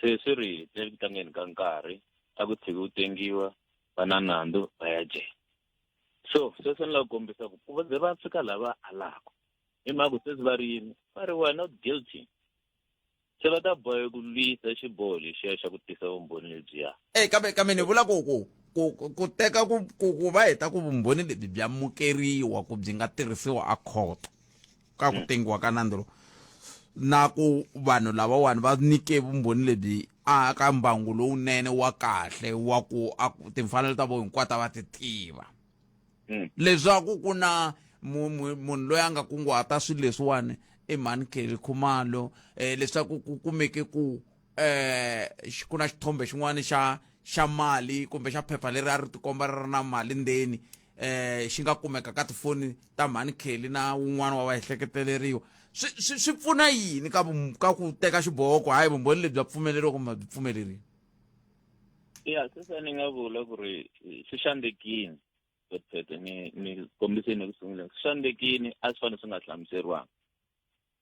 se swi ri le tlangeni ka nkarhi a ku tshiki ku tengiwa va na nandzu va ya jele. So sweswi ni lava ku kombisa ku va ze va fika lava alaka hi mhaka sweswi va ri yini va ri we are not guilty. Se va ta boheka ku lwisa xiboho lexiya xa ku tisa vumbhoni lebyiya. Kambe ni vula ku teka ku va heta ku vumbhoni lebyi byi amukeriwa ku byi nga tirhisiwa a khoto ka ku tengiwa ka nandzu na ku vanhu lavawani va nyike vumbhoni lebyi aka mbangu lowunene wa kahle wa ku timfanelo ta vo hinkwato va ti tiva leswaku ku na munhu loyi a nga kunguhata swilo leswiwani Khumalo Khumalo leswaku ku kumeke ku ku na xithombe xin'wana xa mali kumbe xa phepha leri a ri tikomba ri ri na mali ndzeni xi nga kumeka ka tifoni ta Khumalo na wun'wana wa vaehleketeleriwa swi pfuna yini ka ku teka xiboho ku hayi vumbhoni lebyi bya pfumeleriwa kumbe byi pfumeleriwa sweswo ni nga vula ku ri swi xandekini ni kombiseni ku sungula swi xandekini a swi fanele swi nga hlamuseriwanga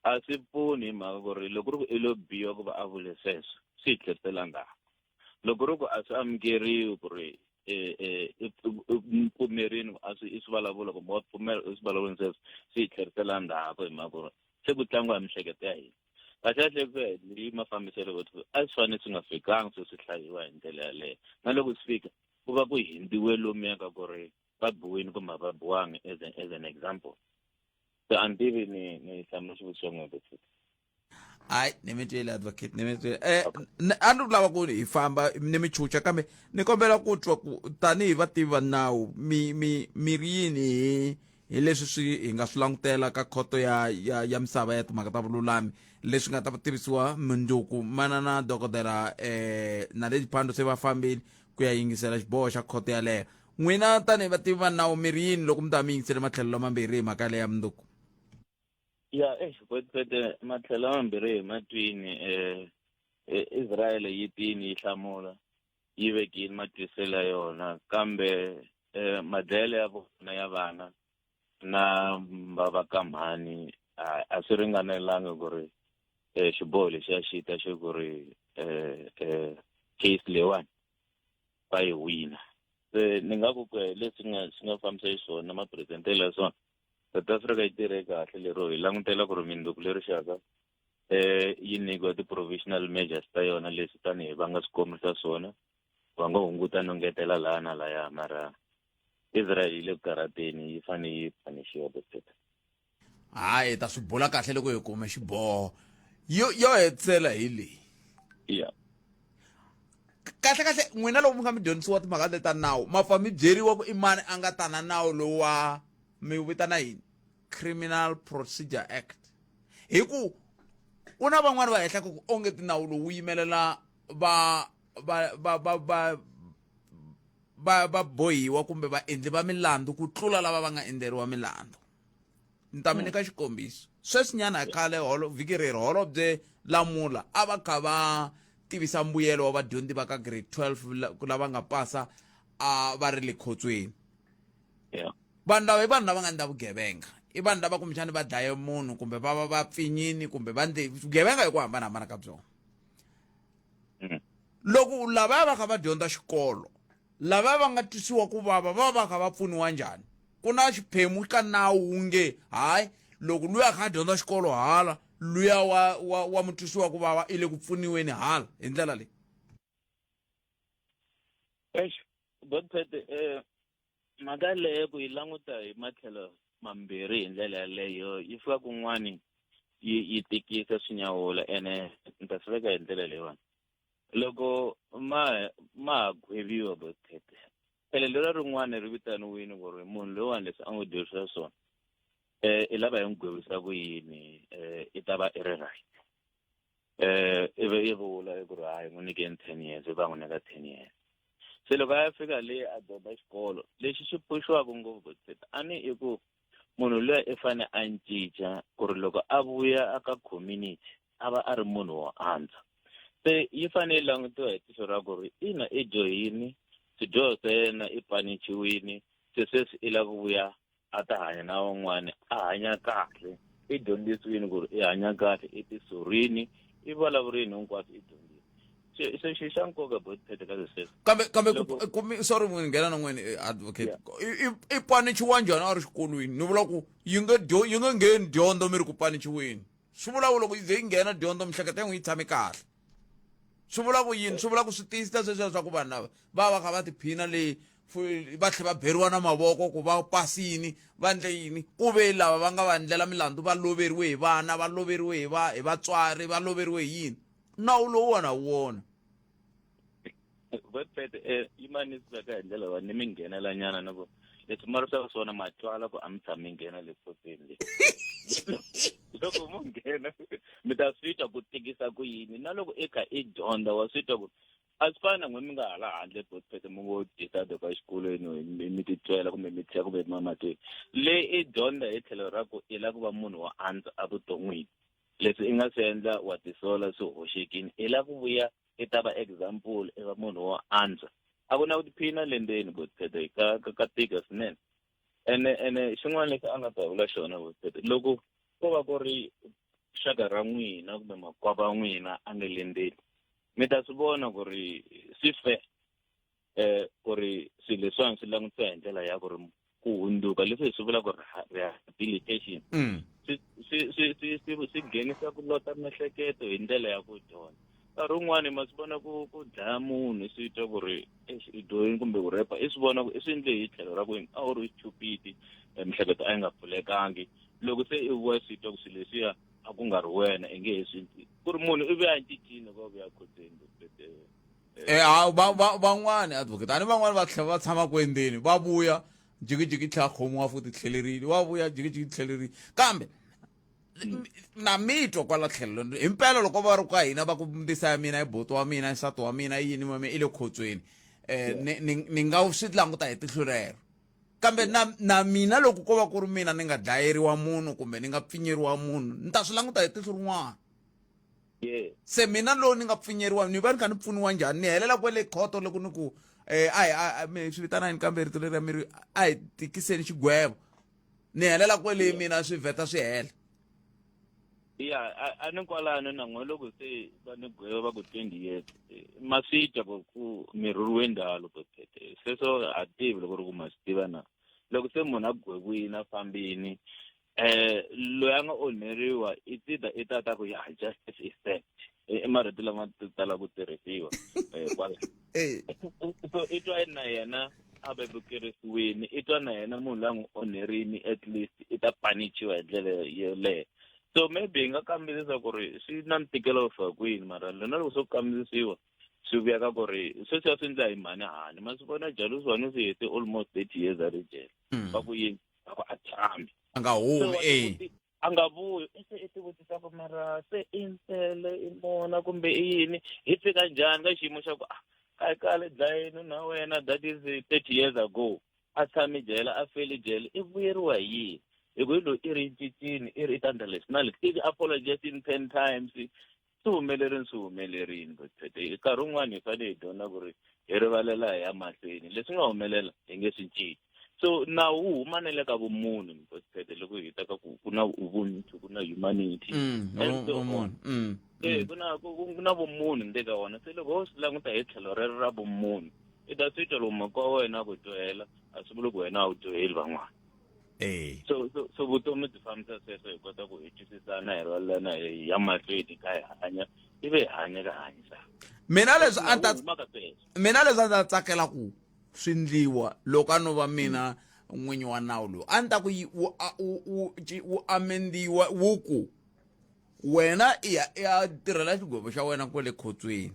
a swi pfuni hi mhaka ku ri loko ri ku i lo biwa ku va a vule sweswo swi hi tlherisela ndzhaku loko ri ku a swi amukeriwi ku ri mpfumerini i swi vulavula kumbe wa pfumela i swi vulavuleni sweswo swi hi tlherisela ndzhaku hi mhaka ku ri se ku tlangiwa hi miehleketo ya hina kahlekahle ku hi mafambiselo vothu a swi fanele swi nga fikanga swi hlayiwa hi ndlela yaleyo na loko swi fika ku va ku hindiwe lomuya ka ku ri va biwini kumbe va biwangi as an example so a ni tivi ni hlamula xivutiso n'we hayi ni mi twele advocate ni mi twele a ni lava ku hi famba ni mi chucha kambe ni kombela ku twa ku tanihi vativi va nawu miri yini hi leswi swi hi nga swi langutela ka khoto ya misava ya timhaka ta vululami leswi nga ta tivisiwa mundzuku manana dokodela na le Phando se va fambile ku ya yingisela xiboho xa khoto yaleyo n'wina tanihi vativi va nawu miri yini loko mi ta mi yingisele matlhelo mambirhi hi mhaka leya mundzuku xikwetipete matlhelo mambirhi hi matwini Israel yi tini yi hlamula yi vekini matwiselo ya yona kambe madlayelo ya vona ya vana na vavakamhani a swi ringanelanga ku ri xiboho lexiya xi ta xi ku ri case leyiwani va yi wina se ni nga ku leswi nga fambisa xiswona mapresentelo ya swona South Africa yi tirhe kahle lero hi langutela ku ri mindzuku leri xaka yi nyikiwa ti-provisional measures ta yona leswi tanihi va nga swi kombisa swona va nga hunguta no ngetela laha na laya mara Israel yi le ku karhateni yi fanele yi phanishiwa boteta hayi ta swi bula kahle loko hi kume xiboho yo hetisela hi leyi kahle n'wina loko mi nga mi dyondzisiwa timhaka leti ta nawu mafa mi byeriwa ku i mani a nga ta na nawu lowu wa mi vitana yini Criminal Procedure Act hi ku ku na van'wani va hehla ku onge tinawu lowu yimelela va bohiwa kumbe vaendli va milandzu ku tlula lava va nga endleriwa milandzu ni ta mi nyika xikombiso sweswinyana khale vhiki reri holobye Lamula a va kha va tivisa mbuyelo wa vadyondzi va ka grade 12 lava nga pasa a va ri le khotsweni vanhu lava i vanhu lava nga endla vugevenga i vanhu lava kumbexani va dlaye munhu kumbe va pfinyini kumbe va ndle vugevenga hi ku hambanahambana ka byona loko lava va kha va dyondza xikolo lava va nga twisiwa ku vava va kha va pfuniwa njhani ku na xiphemu ka nawu wunge hayi loko luya a kha a dyondza xikolo hala luya wa mutwisiwa ku vava i le ku pfuniweni hala hi ndlela leyi mhaka leyo ku yi languta hi matlhelo mambirhi hi ndlela yaleyo yi fika kun'wani yi tikisa swinyawula ene ni ta swi veka hi ndlela leyiwani loko ma ha gweviwa bothete phela lera rin'wana ri vitaniwini ku ri munhu loyiwani leswi a n'wi dyondzisa swona i lava hi n'wi gwevisa ku yini i ta va i ri right i vula ku ri hayi n'wi nyikeni 10 years va n'wi nyika 10 years se loko a ya fika leyi a dyondza xikolo lexi xi puxiwaka ngopfu bothete a ni i ku munhu loyi i fanele a cinca ku ri loko a vuya aka community a va a ri munhu wo antswa se yi fanele langutiwa hi tihlo ra ku ri ina i joyini swidyoho swa yena i panichiwini se sweswi i lava ku vuya a ta hanya na van'wana a hanya kahle i dyondzisiwini ku ri i hanya kahle i tisorini i vulavurini hinkwaswo i dyondzini se xi xa nkoka bothete ka sweswo kambe sorry n'wini nghena na n'wini advocate i panichiwa njhani a ri xikolweni ni vula ku yi nga ngheni dyondzo mi ri ku panichiweni swi vula ku loko yi ze yi nghena dyondzo miehleketo ya n'wi yi tshame kahle swi vula ku yini swi vula ku swi tiyisisa sweswo swa ku vanhu lava va kha va tiphina le va tlhela va beriwa na mavoko ku va pasini va ndle yini ku ve lava va nga va ndlela milandzu va loveriwe hi vana va loveriwe hi vatswari va loveriwe hi yini nawu lowuwani wona vepete imani siveka hi ndlela ni mi nghenela nyana na vo leswi ma ri swa swona matwala ku a mi tshami mi nghena leswoteni loko mo nghena mi ta swi twa ku tikisa ku yini na loko i kha i dyondza wa swi twa ku a swi fani na n'we mi nga hala handle vepete mi ngo disade ka xikolweni mi titwela kumbe mi tlhela kumbe mamatweni leyi i dyondza hi tlhelo ra ku i la ku va munhu wa andza evuton'wini leswi i nga swi endla wa tisola swi hoxekini i la ku vuya i ta va example i va munhu wo andza a ku na ku tiphina lendeni vepete ka tika swinene ene xin'wana lexi a nga ta vula xona vepete loko ko va ku ri xaka ra n'wina kumbe makwava ya n'wina a nga lendeni mi ta swi vona ku ri swi fe ku ri swilo leswiwani swi langutisa hi ndlela ya ku ri ku hunduka leswi hi swi vula ku ri rehabilitation swi nghenisa ku lota miehleketo hi ndlela ya ku dyondza nkarhi wun'wani ma swi vona ku dlaya munhu swi twa ku ri i doyini kumbe ku repa i swi vona ku i swi endle hi tlhelo ra ku a wu ri stupid miehleketo a yi nga pfulekangi loko se i vuya swi twa ku swilo leswiya a ku nga ri wena i nge he swi ku ri munhu i vuya cincini va vuya khotseni van'wani advocate ani van'wani va tlhela va tshama kwendeni va vuya jikijiki tlhela khomiwa futhi tlhelerile wa vuya jikijiki tlhelerile kambe na mitwa kwala tlhelo himpela loko va ri ka hina va ku mbisa ya mina boto wa mina nsati wa mina yini mame i le khotsweni ni nga swi languta hi tihlo rero kambe na mina loko ko va ku ri mina ni nga dlayeriwa munhu kumbe ni nga pfinyeriwa munhu ni ta swi languta hi tihlo rin'wana se mina lowu ni nga pfinyeriwa ni va ni kha ni pfuniwa njhani ni helela kwele khoto loko ni ku swi vitana yini kambe rito leri miri a hi tikiseni xigwevo ni helela kwele mina swi vheta swi hela a ni kwalano na n'we loko se va ni gweva va ku 20 years ma swi twa ku mirhuru wendalo vepete sweswo a tivi loko ri ku ma swi tiva na loko se munhu a gweviwini a fambini loyi a nga onheriwa i tata ku ya justice is served i marito lama tala ku tirhisiwa so i twa na yena a vevukerisiwini i twa na yena munhu la n'wi onherini at least i ta panichiwa hi ndlela yeleyo so maybe hi nga kambisisa ku ri swi na ntikelo fa kwini mara lona loko swo kambisisiwa swi vuya ka ku ri sweswiya swi endla hi mani hani ma swi vona jalo swiwani swi hete almost 30 years a ri jele va ku yini va ku a tshami a nga humi a nga vuyi i tivutisa ku mara se i nsele i mona kumbe i yini hi fika njhani ka xiyimo xa ku kale dlayeni na wena that is 30 years ago a tshami jele a feli jele i vuyeriwa hi yini hi ku lo i ri cincini i ri tandla leswi na leswi i apologizing 10 times swi humelerini vepete nkarhi wun'wani hi fanele hi dyondza ku ri hi rivalela hi ya mahlweni leswi nga humelela hi nge swi cinci so nawu wu humanele ka vumunhu vepete loko hi ta ka ku na ubuntu ku na humanity ku na vumunhu nde ka wona se loko ho swi languta hi tlhelo rero ra vumunhu i ta swi twa lomu mhaka wa wena a ku dyohela a swi vuli ku wena a wu dyoheli van'wana so vutomi byi fambisa sweswo hi kota ku hi twisisana hi rivalelana hi ya mahlweni ka hi hanya ivi hi hanya ka hanyisana mina leswi a ndzi ta tsakela ku swi ndliwa loko a no va mina n'winyi wa nawu lowu a ni ta ku wu amendiwa wu ku wena i ya tirhela xigwevo xa wena kwale khotsweni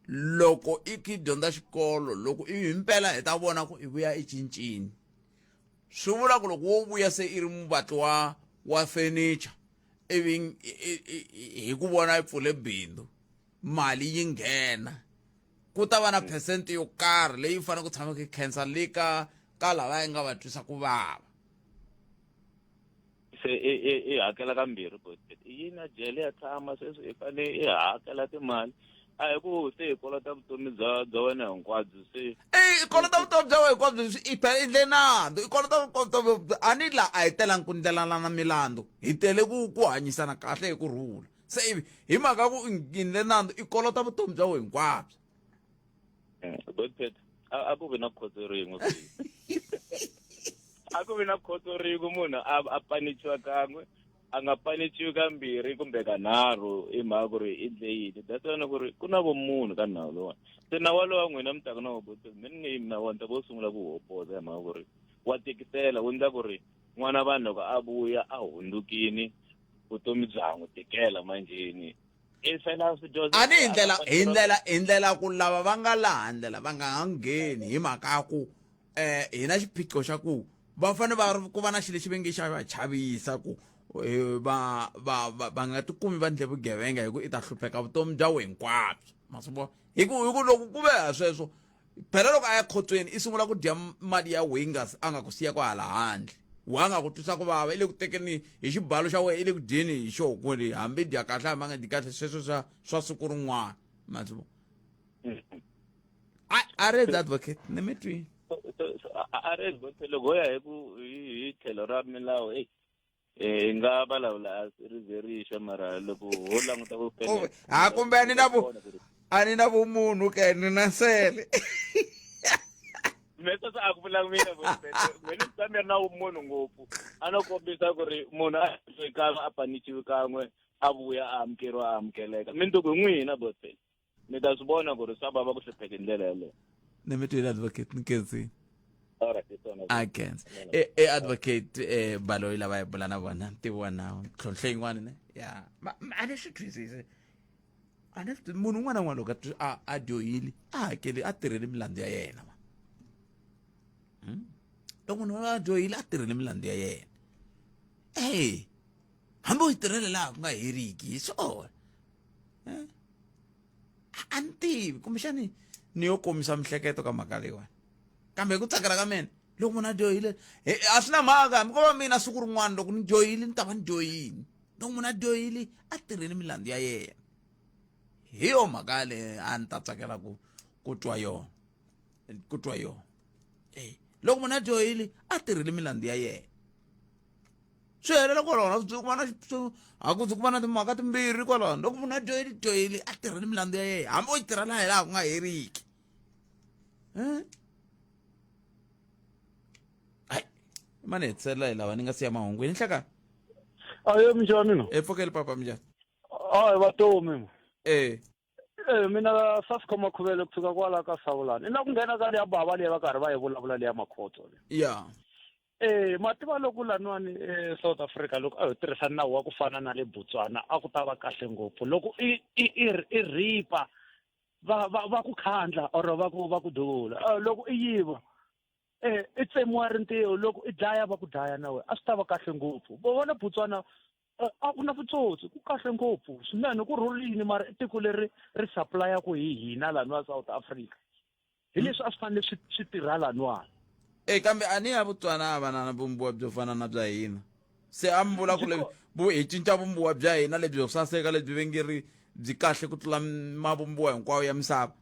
loko i ki dyondza xikolo loko i himpela hi ta vona ku i vuya i cincini swi vula ku loko wo vuya se i ri muvatli wa furniture ivi hi ku vona i pfule bindzu mali yi nghena ku ta va na percent yo karhi leyi fanele ku tshama ku khensa le ka lava yi nga va twisa ku vava se i hakela kambirhi yini a jele ya tshama sweswi i fanele i hakela timali a hi ku se hi kolota vutomi bya wena hinkwabyo se i kolota vutomi bya wena hinkwabyo i endle nandzu i kolota vutomi a ni la a hi telangi ku ndlelana na milandzu hi tele ku hanyisana kahle hi kurhula se ivi hi mhaka ku i ndle nandzu i kolota vutomi bya wena hinkwabyo a ku vi na khoto rin'we a ku vi na khoto rin'we munhu a panichiwa kan'we a nga panichiwi kambirhi kumbe kanharhu hi mhaka ku ri i dleyile that's why ku ri ku na vumunhu ka nawu lowani se nawu walowa n'wina mi taka na hopoto mi na wona ta vo sungula ku hopoza hi mhaka ku ri wa tikisela wu endla ku ri n'wana vanhu loko a vuya a hundukini vutomi bya n'wi tikela manjeni ani hi ndlela ku lava va nga laha ndlela va nga ha ngheni hi mhaka ya ku hi na xiphiqo xa ku va fanele ku va na xilo lexi va nge xa va chavisa ku va nga tikumi va ndle vugevenga hi ku i ta hlupheka vutomi bya we hinkwabyo masivona hi ku loko ku ve ha sweswo phela loko a ya khotsweni i sungula ku dya mali ya wingers a nga ku siya ku hala handle wa nga ku twisa ku vava i le ku tekeni hi xibalo xa wena i le ku dyeni hi xokoli hambi dya kahle hambi a nga dyi kahle sweswo swa siku rin'wana masivona a read advocate ni mi twini a read loko ya hi tlhelo ra milawu hi nga vulavula riverisha mara loko ho languta ku kumbe a ni na vumunhu ke ni na nsele mesa sa aku vulang mina mina tsamira na vumunhu ngopfu a no kombisa ku ri munhu a kan'we a panichiwi kan'we a vuya a amukeleka mintuku n'wina bote ni ta swi vona ku ri swa vava ku hlupheka hi ndlela yaleyo ni mi twile advocate ni kenzini Against. Advocate Baloyi lava hi bula na vona tiviwa na ntlhontlho yin'wana ne ya a ni swi twisisi a ni munhu un'wana na un'wana loko a dyohile a hakeli a tirheli milandzu ya yena loko munhu a dyohile a tirheli milandzu ya yena hambi u yi tirhele laha ku nga heriki hi swona a ni tivi kumbexani ni yo komisa mihleketo ka mhaka leyiwani kambe ku tsakela ka mina loko munhu a dyohile a swi na mhaka hambi ko va mina siku rin'wana loko ni dyohile ni ta va ni dyohile loko munhu a dyohile a tirheni milandzu ya yena hi yo mhaka leyi a ni ta tsakela ku twa yona loko munhu a dyohile a tirheli milandzu ya yena swi helela kwalaho a ku ku va na timhaka timbirhi kwalaho loko munhu a dyohile a tirheli milandzu ya yena hambi u yi tirha laha hi laha ku nga heriki mani hetsela hi lava ni nga siya mahungwini nhlekani ayo minjhani no pfokeli papa minjhani vatomi mina sasikhoma khuvele kusuka kwala ka Sawulani i na ku nghena ka leya bava leyi va karhi va yi vulavula leya makhotso ya mativa loko laniwani South Africa loko a hi tirhisa nawu wa ku fana na le Botswana a ku ta va kahle ngopfu loko i ripa va ku khandla or va ku duvula loko i yiva i tsemiwa rintiho loko i dlaya va ku dlaya na wena a swi ta va kahle ngopfu vo vona Botswana a ku na vutsotsi ku kahle ngopfu swinene ku rhulini mara i tiko leri ri supply-a ku hi hina laniwa South Africa hi leswi a swi fanele swi tirha laniwani kambe a ni ya Botswana a va na vumbiwa byo fana na bya hina se a mi vula ku hi cinca vumbiwa bya hina lebyi saseka lebyi vengeri byi kahle ku tlula mavumbiwa hinkwawo ya misava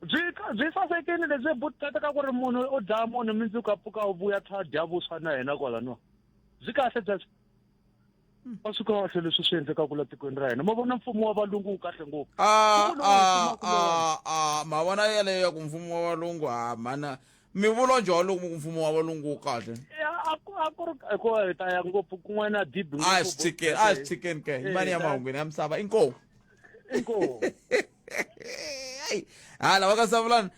byi sasekini lebyi buteka ku ri munhu o dlaya munhu mindzuku a pfuka u vuya tlha dya vuswa na hina kwalaniwa byi kahle byeswo a swi kahle leswi swi endlekaka la tikweni ra hina ma vona mfumo wa valungu wu kahle ngopfu ma vona yaleyo ya ku mfumo wa valungu mana mi vula njhani loko mfumo wa valungu wu kahle a ku ri ku hi ta ya ngopfu kun'wana dibi a swi tshikeni ke imani ya mahungwini ya misava inkomu lava ka Savulani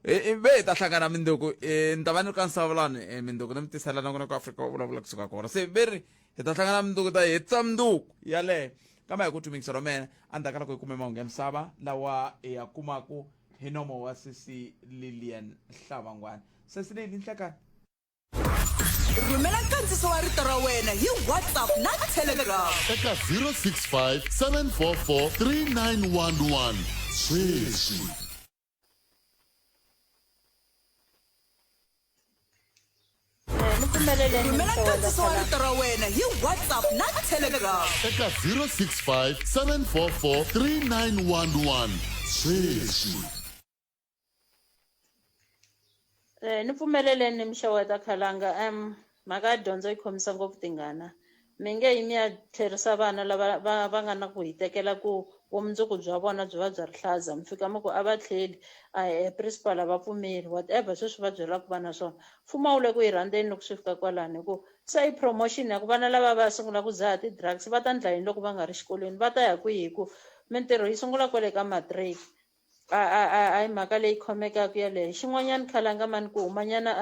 ve hi ta hlangana mindzuku ni ta va ni ri ka Nsavulani mindzuku ni mi tisela na ku na ku Afrika Wa Vulavula kusuka kona se veri hi ta hlangana mindzuku ta hetisa mindzuku yaleyo kambe hi ku twimikisa ro mena a ni ta kala ku hi kume mahungu ya misava lawa hi ya kumaku hi nomo wa sisi Lilian Hlavangwana sisi Lili nhlekani rhumela nkandziso wa rito ra wena hi WhatsApp na Telegram eka 065 744 3911 sweswi rhumela nkandziso wa rito ra wena hi WhatsApp na Telegram eka 065 744 3911 sweswi ni pfumeleleni mixeweta khalanga mhaka ya dyondzo yi khomisa ngopfu tingana mi nge yi mi ya tlherisa vana lava va nga na ku hi tekela ku vumundzuku bya vona byi va byi ri hlaza mi fika mi ku a va tlheli a principal a va pfumeli whatever sweswi va byelaka vana swona mfumo wu le ku yi rhandzeni loko swi fika kwalani hi ku se i promotion ya ku vana lava va sungula ku dzaha ti-drugs va ta ndla yini loko va nga ri xikolweni va ta ya kwihi hi ku mintirho yi sungula kwale ka matric a hi mhaka leyi khomekaka yaleyo xin'wanyana khalanga mani ku humanyana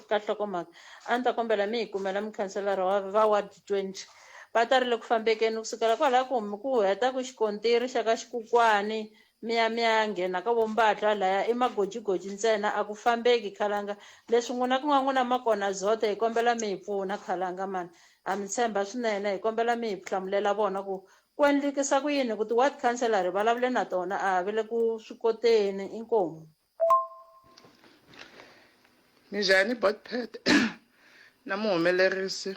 ka nhlokomhaka a ni ta kombela mi hi kumela mukhanselara va ward 20 va ta ri le ku fambekeni kusukela kwalaho ku heta ku xikontiri xa ka xikukwani mi ya nghena ka vombatla laya i magojigoji ntsena a ku fambeki khalanga leswi n'wina ku nga n'wina makona zote hi kombela mi hi pfuna khalanga mani ha mi tshemba swinene hi kombela mi hi hlamulela vona ku endlekisa ku yini ku ti-ward councilor vulavule na tona a va le ku swi koteni inkomu minjhani botpet na muhumelerisi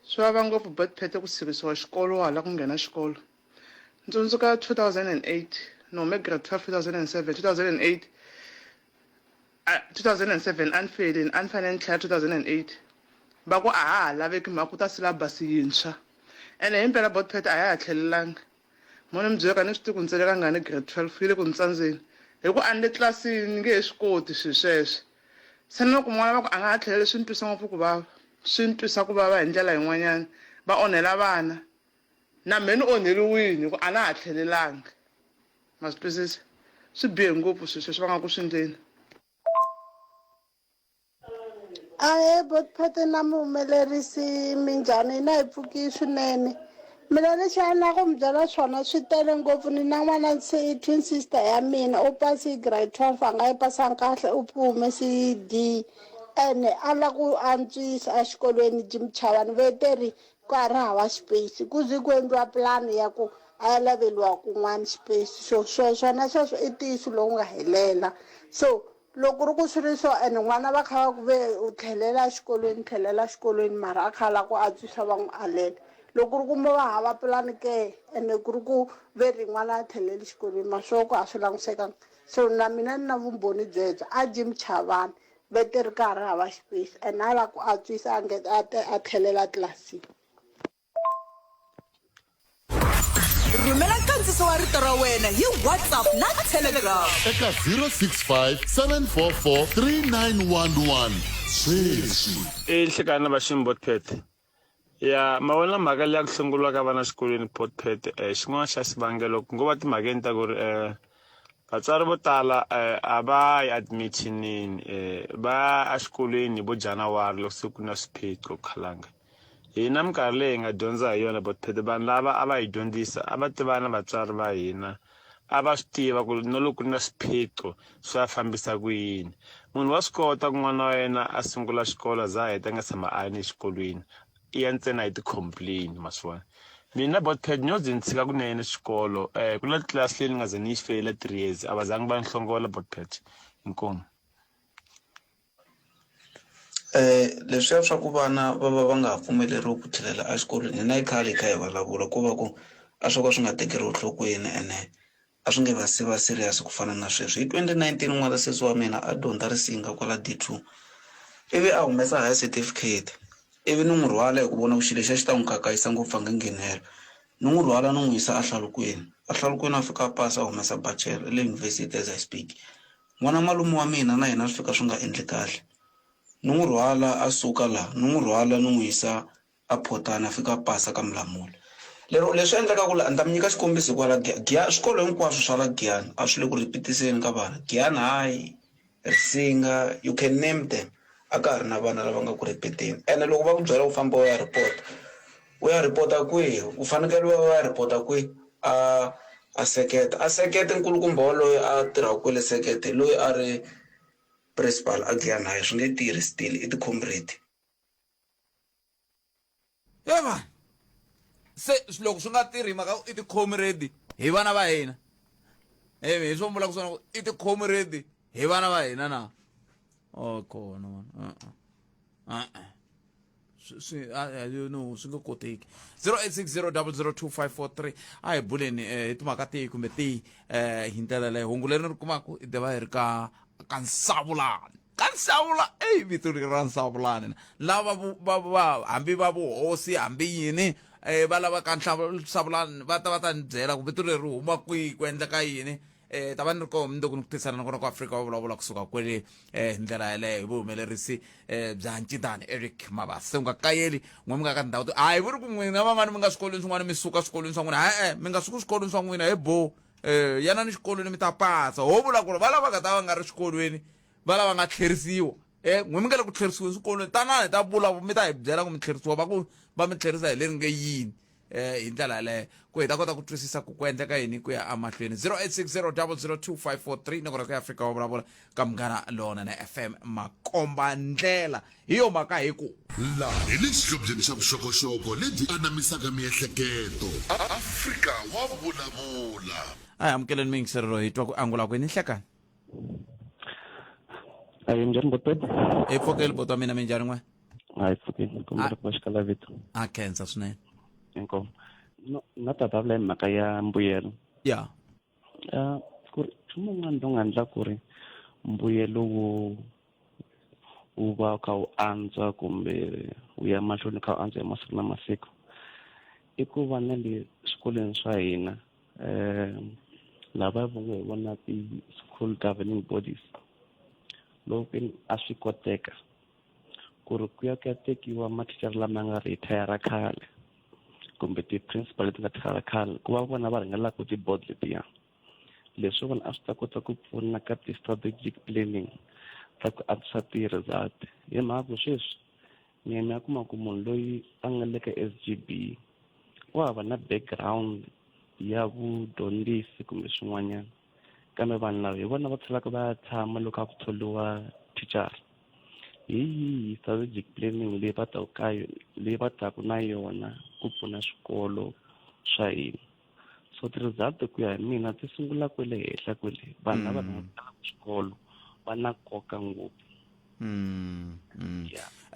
swi vava ngopfu botpet ku tshikisiwa xikolo hala ku nghena xikolo ntsundzuka 2008 ni hume grade 12 2007 2007 a ni felini a ni fanele ni tlhela 2008 va ku a ha ha laveki mhaka ku ta syllabus yintshwa ene hi mpela botpet a ya ha tlhelelanga mone mi byeka ni swi tiku ntsele ka ngani grade 12 yi le ku ntsandzeni hi ku a ni le tlilasini ni nge he swi koti swilo sweswe se ni loko n'wana va ku a nga ha tlheleli swi ni twisa ngopfu ku vava swi ni twisa ku vava hi ndlela yin'wanyana va onhela vana na me ni onheliwini hi ku a na ha tlhelelanga ma swi twisisa swi bihe ngopfu swilo sweswi va nga ku swi endleni ahe botpet na muhumelerisi minjhani na hi pfuki swinene mina lexi a na ku mi byela swona swi tele ngopfu ni na n'wana twin sister ya mina u pasi grade 12 a nga yi pasanga kahle u humesi D ene a la ku antswisa exikolweni Jim Chavani veteri ku a ri hava space ku zi ku endliwa pulani ya ku a ya laveliwa kun'wana space swona sweswo i ntiyiso lowu nga helela so loko ri ku swi ri so ene n'wana va kha va ku ve u tlhelela xikolweni mara a kha la ku antswisa va n'wi alela loko ri kumbe va hava pulani ke ene ku ri ku ve ri n'wana a tlheleli xikolweni maswoko a swi langusekanga so na mina ni na vumbhoni byebyo a Jim Chavani veteri ka ha ri hava space ene a la ku antswisa a tlhelela tlilasini rhumela nkandziso wa rito ra wena hi WhatsApp na Telegram eka 065 744 3911 sweswi ehlekana va ximbotpet ya ma vona mhaka leya ku hlongoliwa ka vana xikolweni botpet xin'wana xa xivangelo ku ngo va timhakeni ta ku ri vatswari vo tala a va yi admitinini va exikolweni vo January loko se ku na swiphiqo khalanga hina minkarhi leyi hi nga dyondza hi yona botpet vanhu lava a va hi dyondzisa a va tiva na vatswari va hina a va swi tiva ku no loko ku ri na swiphiqo swi va fambisa ku yini munhu wa swi kota ku n'wana wa yena a sungula xikolo za heta nga tshama a ni exikolweni i ya ntsena hi ti-complain maswona mina botpet nyo byi ni tshika kunene xikolo ku na tlilasi leyi ni nga ze ni yi feyila 3 years a va zangi va ni hlongola botpet inkomu leswiya swa ku vana va va nga ha pfumeleriwi ku tlhelela exikolweni na yi khale hi kha hi vulavula ku va ku a swo ka swi nga tekeriwi nhlokweni ene a swi nge va se va serious ku fana na sweswo hi 2019 n'wana sesi wa mina a dyondza risinga kwala D2 ivi a humesa high certificate ivi ni n'wi rhwala hi ku vona ku xilo xa xi ta n'wi kakayisa ngopfu a nga nghenela ni n'wi rhwala ni n'wi yisa ahlalukweni a fika a pasa a humesa bachelor le university as I speak n'wana malume wa mina na yena swi fika swi nga endli kahle ni n'wi rhwala a suka laha ni n'wi rhwala ni n'wi yisa a Photana a fika a pasa ka Mulamula lero leswi endleka ku la ni ta mi nyika xikombiso kwala swikolo hinkwaswo swa la Giyani a swi le ku repetiseni ka vana Giyani High Risinga you can name them a ka ha ri na vana lava nga ku repeteni ene loko va ku byela u famba u ya report kwihi u fanekele u ya report kwihi a sekete nkulukumba waloyi a tirhaka kwele sekete loyi a ri principal a Giyani High swi nge tirhi still i ti-comrade yeva se loko swi nga tirhi mhaka i ti-comrade hi vana va hina hi swo vula ku swona i ti-comrade hi vana va hina na kona no swi nga koteki 0860002543 a hi buleni hi timhaka tihi kumbe tihi hi ndlela leyi hungu leri ni ri kumaka i deva hi ri ka Nsavulani vito ri ra Nsavulani lava hambi va vuhosi hambi yini va lava ka nhlavulavulani va ta ni byela ku vito leri huma kwihi ku endleka yini ta va ni ri koho mundzuku ni ku tisana na kona ku Afrika Wa Vulavula kusuka kwele hi ndlela yaleyo hi vuhumelerisi bya ncitani Eric Mabasa se u nga kayeli n'we mi nga ka tindhawu to hayi vuri ku n'wina van'wani mi nga swikolweni swin'wana mi suka swikolweni swa n'wina mi nga suki swikolweni swa n'wina hi bo yana ni xikolweni mi ta pasa ho vula ku ri va lava nga ta va nga ri xikolweni va lava nga tlherisiwa n'we mi nga le ku tlherisiweni swikolweni tanani ta vula mi ta hi byela ku mi tlherisiwa va mi tlherisa hi leri nge yini hi ndlela yaleyo ku hi ta kota ku twisisa ku endleka yini ku ya amahlweni 0860002543 ni ku ri ka Afrika Wa Vulavula ka Munghana Lonene FM makomba ndlela hi yo mhaka hi ku laha hi le xihlobyeni xa vuxokoxoko lebyi anamisaka miehleketo Afrika Wa Vulavula a hi amukeleni miyingiserelo hi twa ku angula kwini hlekani njhani botpet hi pfukeli boto wa mina mi njhani n'we a hi pfukeli kombela ku va xikala vito a khensa swinene inkomo na ta vulavula hi mhaka ya mbuyelo ya ku ri nchumu wun'wana lowu nga endla ku ri mbuyelo wu va kha wu antswa kumbe wu ya mahlweni kha wu antswa hi masiku na masiku i ku va na le swikolweni swa hina lava hi vona ti-school governing bodies loko a swi koteka ku ri ku ya tekiwa mathicara lama nga retire khale kumbe ti-principal leti nga tirha khale ku va vona va ringelaka ti-board letiya leswi vona a swi ta kota ku pfuna ka ti-strategic planning ta ku antswisa ti-result hi mhaka ku sweswi mina ya kuma ku munhu loyi a nga le ka SGB wa va na background ya vudyondzisi kumbe swin'wanyana kambe vanhu lava hi vona va tlhelaka va ya tshama loko a ku tholiwa teacher hi yihi strategic planning leyi va taka na yona ku pfuna swikolo swa hina so ti-result ku ya hi mina ti sungula kwele henhla kwele vanhu lava rhangelaka swikolo va na nkoka ngopfu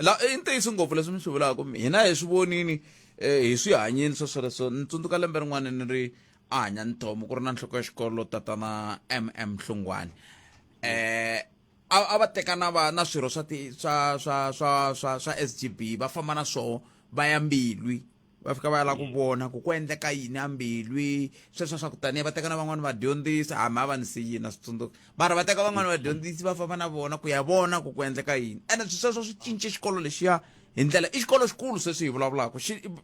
la i ntiyiso ngopfu leswi mi swi vulaka hina hi swi vonini hi swi hanyeni sweswoleswo ni tsundzuka lembe rin'wana ni ri a hanya ntomo ku ri na nhloko ya xikolo tatana Mhlungwane a va teka na swirho swa SGB va famba na swoho va ya Mbilwi va fika va ya la ku vona ku endleka yini a Mbilwi sweswo swa ku taniya va teka na van'wani vadyondzisi ma va ni siyina switsundzuka mara va teka van'wani vadyondzisi va famba na vona ku ya vona ku endleka yini ene sweswo swi cince xikolo lexiya hi ndlela i xikolo xikulu sweswi hi vulavulaka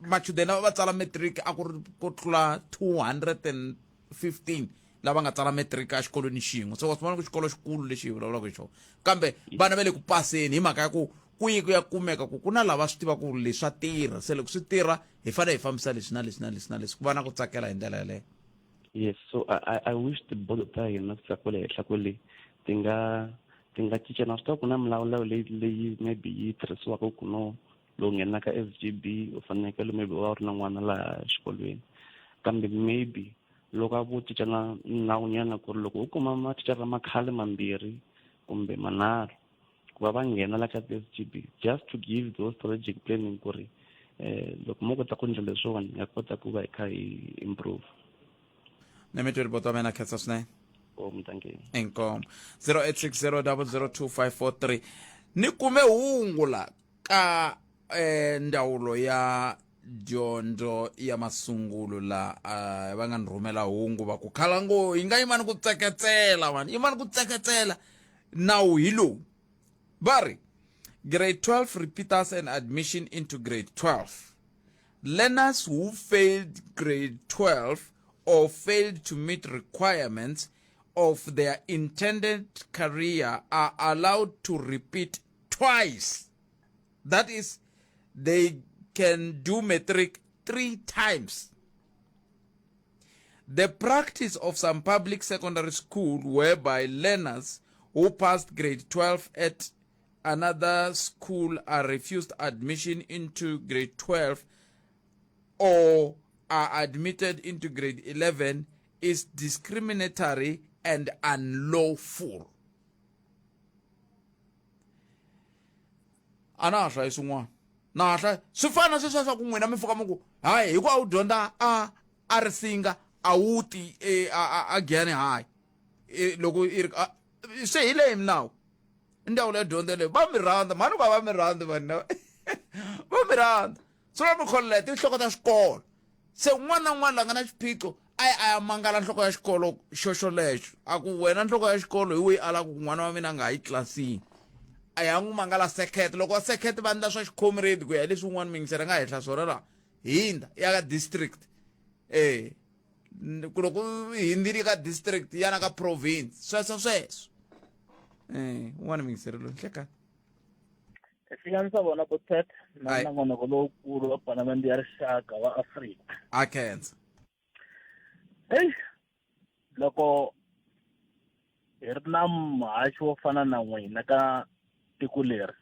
machudeni va tsala matric a ku ri ku tlula 215 lava nga tsala matric a xikolweni xin'we so wa swivona ku xikolo xikulu lexi hi vulavulaka hi xona kambe vana va le ku paseni hi mhaka ya ku yi ku ya kumeka ku na lava swi tiva ku leswi swa tirha se loko swi tirha hi fanele hi fambisa leswi na leswi na leswi na leswi ku va na ku tsakela hi ndlela yaleyo yes so I wish tibodo ta hina ku tsakela henhla kwele ti nga cinca na swi tiva ku na milawulawu leyi maybe yi tirhisiwaka ku no lowu nghenaka SGB u fanekele maybe wa ri na n'wana laha xikolweni kambe maybe loko a vo cinca na nawunyana ku ri loko u kuma mathicara makhale mambirhi kumbe manharhu ku va nghena la ka SGB just to give those strategic planning ku ri loko mo kota ku ndlela leswiwani ya kota ku va hi kha hi improve na mi twi boto mena khetsa swinene mtankeni inkomo 0860002543 ni kume hungu la ka ndawulo ya dyondzo ya masungulo la va nga ni rhumela hungu va ku khalango hi nga yimani ku tseketsela mani yimani ku tseketsela nawu hi lowu va ri grade 12 repeaters and admission into grade 12 learners who failed grade 12 or failed to meet requirements of their intended career are allowed to repeat twice. That is, they can do matric 3 times. The practice of some public secondary school whereby learners who passed grade 12 at another school are refused admission into grade 12 or are admitted into grade 11 is discriminatory and unlawful. Anasha isungwa. Nasha sifana seswa ku n'wina mi fuka muku hayi hi ku a u dyondza a risinga a wuti a gene hayi loko se hi leyi minawu ndhawu leyi dyondza leyi va mi rhandza mani ku va mi rhandza vanhu va mi rhandza so va mikholela tinhloko ta xikolo se un'wana na un'wana la nga na xiphiqo a ya mangala nhloko ya xikolo xoxo lexo a ku wena nhloko ya xikolo hi wihi ala ku n'wana wa mina a nga ha yi tlilasini a ya n'wi mangala sekete loko sekete va ndla swa xicomrade ku ya leswi un'wana mingiseri nga hehla swona la hinda ya ka district ku loko hindzile ka district yana ka province sweswo un'wana mingiseri loyi hlekani fika ndzi vona Botpet na nongonoko lowukulu wa palamende ya rixaka wa Afrika a khensa loko hi ri na mhaxo wo fana na n'wina ka tiko leri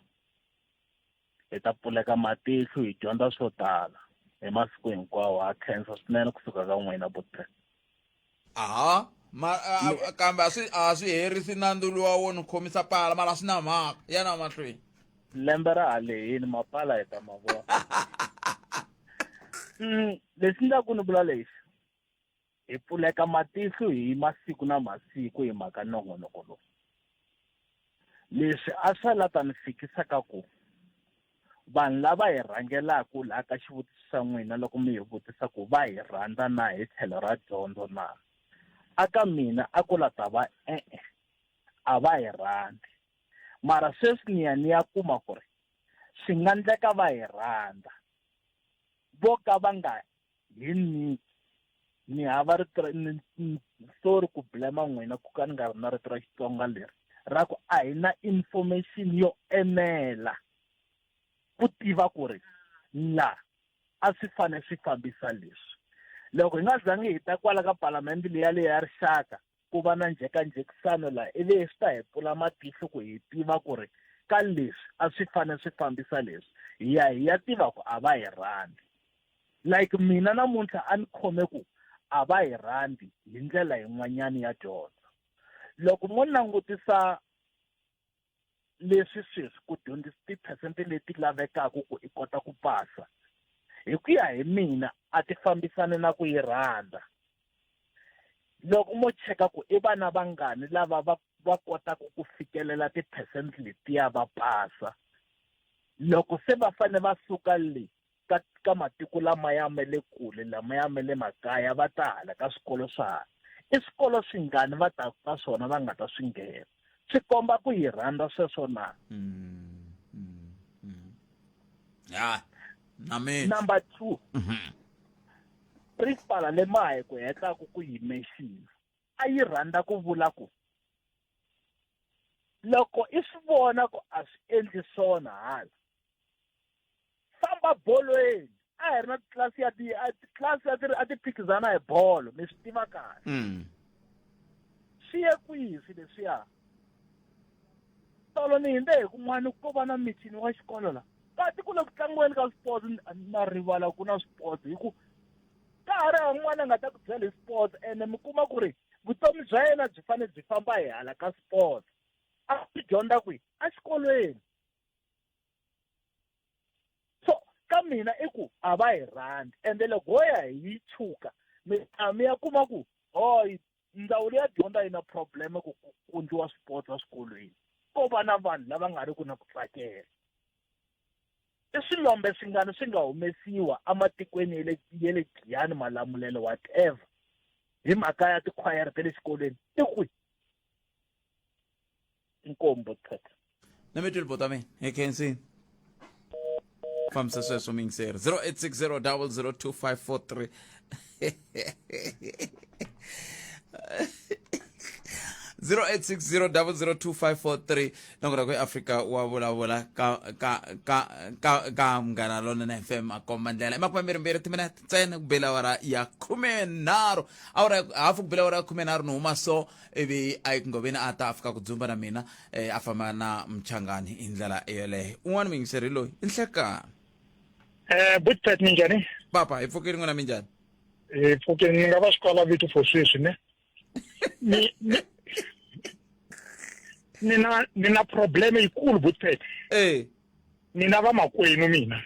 hi ta pfuleka matihlo hi dyondza swo tala hi masiku hinkwawo ha khensa swinene kusuka ka n'wina Botpet kambe a swi herisi nandzu wa wona khomisa pala mara swi na mhaka yana mahlweni lembe ra halehini mapala hi ta ma vona leswi ndzaku ni vula lexi hi pfuleka matihlo hi masiku na masiku hi mhaka nongonoko lowu leswi a swi la ta ni fikisa ka ku vanhu lava hi rhangelaka laha ka xivutiso xa n'wina loko mi hi vutisa ku va hi rhandza na hi tlhelo ra dyondzo na aka mina a ku la ta va a va hi rhandzi mara sweswi ni ya kuma ku ri swi nga ndleka va hi rhandza vo ka va nga hi ni hava sorry ku blama n'wina ku ka ni nga ri na rito ra Xitsonga leri ra ku a hi na information yo enela ku tiva ku ri la a swi fane swi fambisa leswi loko hi nga zangi hi ta kwala ka palamende leyi ya rixaka ku va na njhekanjhekisano la ivi swi ta hi pfula matihlo ku hi tiva ku ri ka leswi a swi fane swi fambisa leswi hi ya tiva ku a va hi rhandzi like mina namuntlha a ni khome ku a va hi rhandzi hi ndlela yin'wanyana ya dyondzo loko mo langutisa leswi sweswi ku dyondzisa tiphesente leti lavekaka ku i kota ku pasa hi ku ya hi mina a ti fambisani na ku yi rhandza loko mo cheka ku i vana vangani lava va kotaka ku fikelela tiphesente letiya va pasa loko se va fane va suka le ka matiko lama ya mele kule lama ya mele makaya va ta hala ka swikolo swa i swikolo swingani va ta ka swona va nga ta swi nghena swi komba ku yi rhandza sweswo na number 2 principal le mahe ku hetla ku yi mention a yi rhandza ku vula ku loko i swi vona ku a swi endli swona hala famba bolweni a hi ri na tlilasi a ti phikizana hi bolo mi swi tiva kahle swi ye kwihi swi leswiya tolo ni hinde hi kun'wana ko va na mitini wa xikolo la kati ku le ku tlangiweni ka sports na rivala ku na sports hi ku ka ha ri un'wana a nga ta ku byela hi sports ene mi kuma ku ri vutomi bya yena byi fanele byi famba hi hala ka sports a swi dyondza kwihi a xikolweni so ka mina i ku a va hi rhandzi ende loko ho ya hi chuka mi ya kuma ku ndzawulo ya dyondza yi na probleme ku endliwa sports a swikolweni ko va na vanhu lava nga ri ku na ku tsakela i swilombe swingani swi nga humesiwa ematikweni ya le Giyani Malamulelo whatever hi mhaka ya tikhwayere ta le xikolweni i kwihi inkombo tata na mi twile bota mina hi khensini fambisa sweswo mingiseri 0860002543 0860002543 nongora kwe Afrika Wa Vulavula ka Munghana Lonene FM akomba ndlela emakumembirhi timinete ntsena ku bela awara ya 13 awara hafu ku bela awara ya 13 no huma so ivi GIke Ngobeni a ta fika ku dzumba na mina a famba na Mchangani hi ndlela yeleyo un'wana mingiseri loyi i nhlekani Botpet minjhani papa hi pfukeni n'wina minjhani hi pfukeni ni nga va swikola vitu for sweswi ne nina probleme yikulu Botpet nina va makwenu mina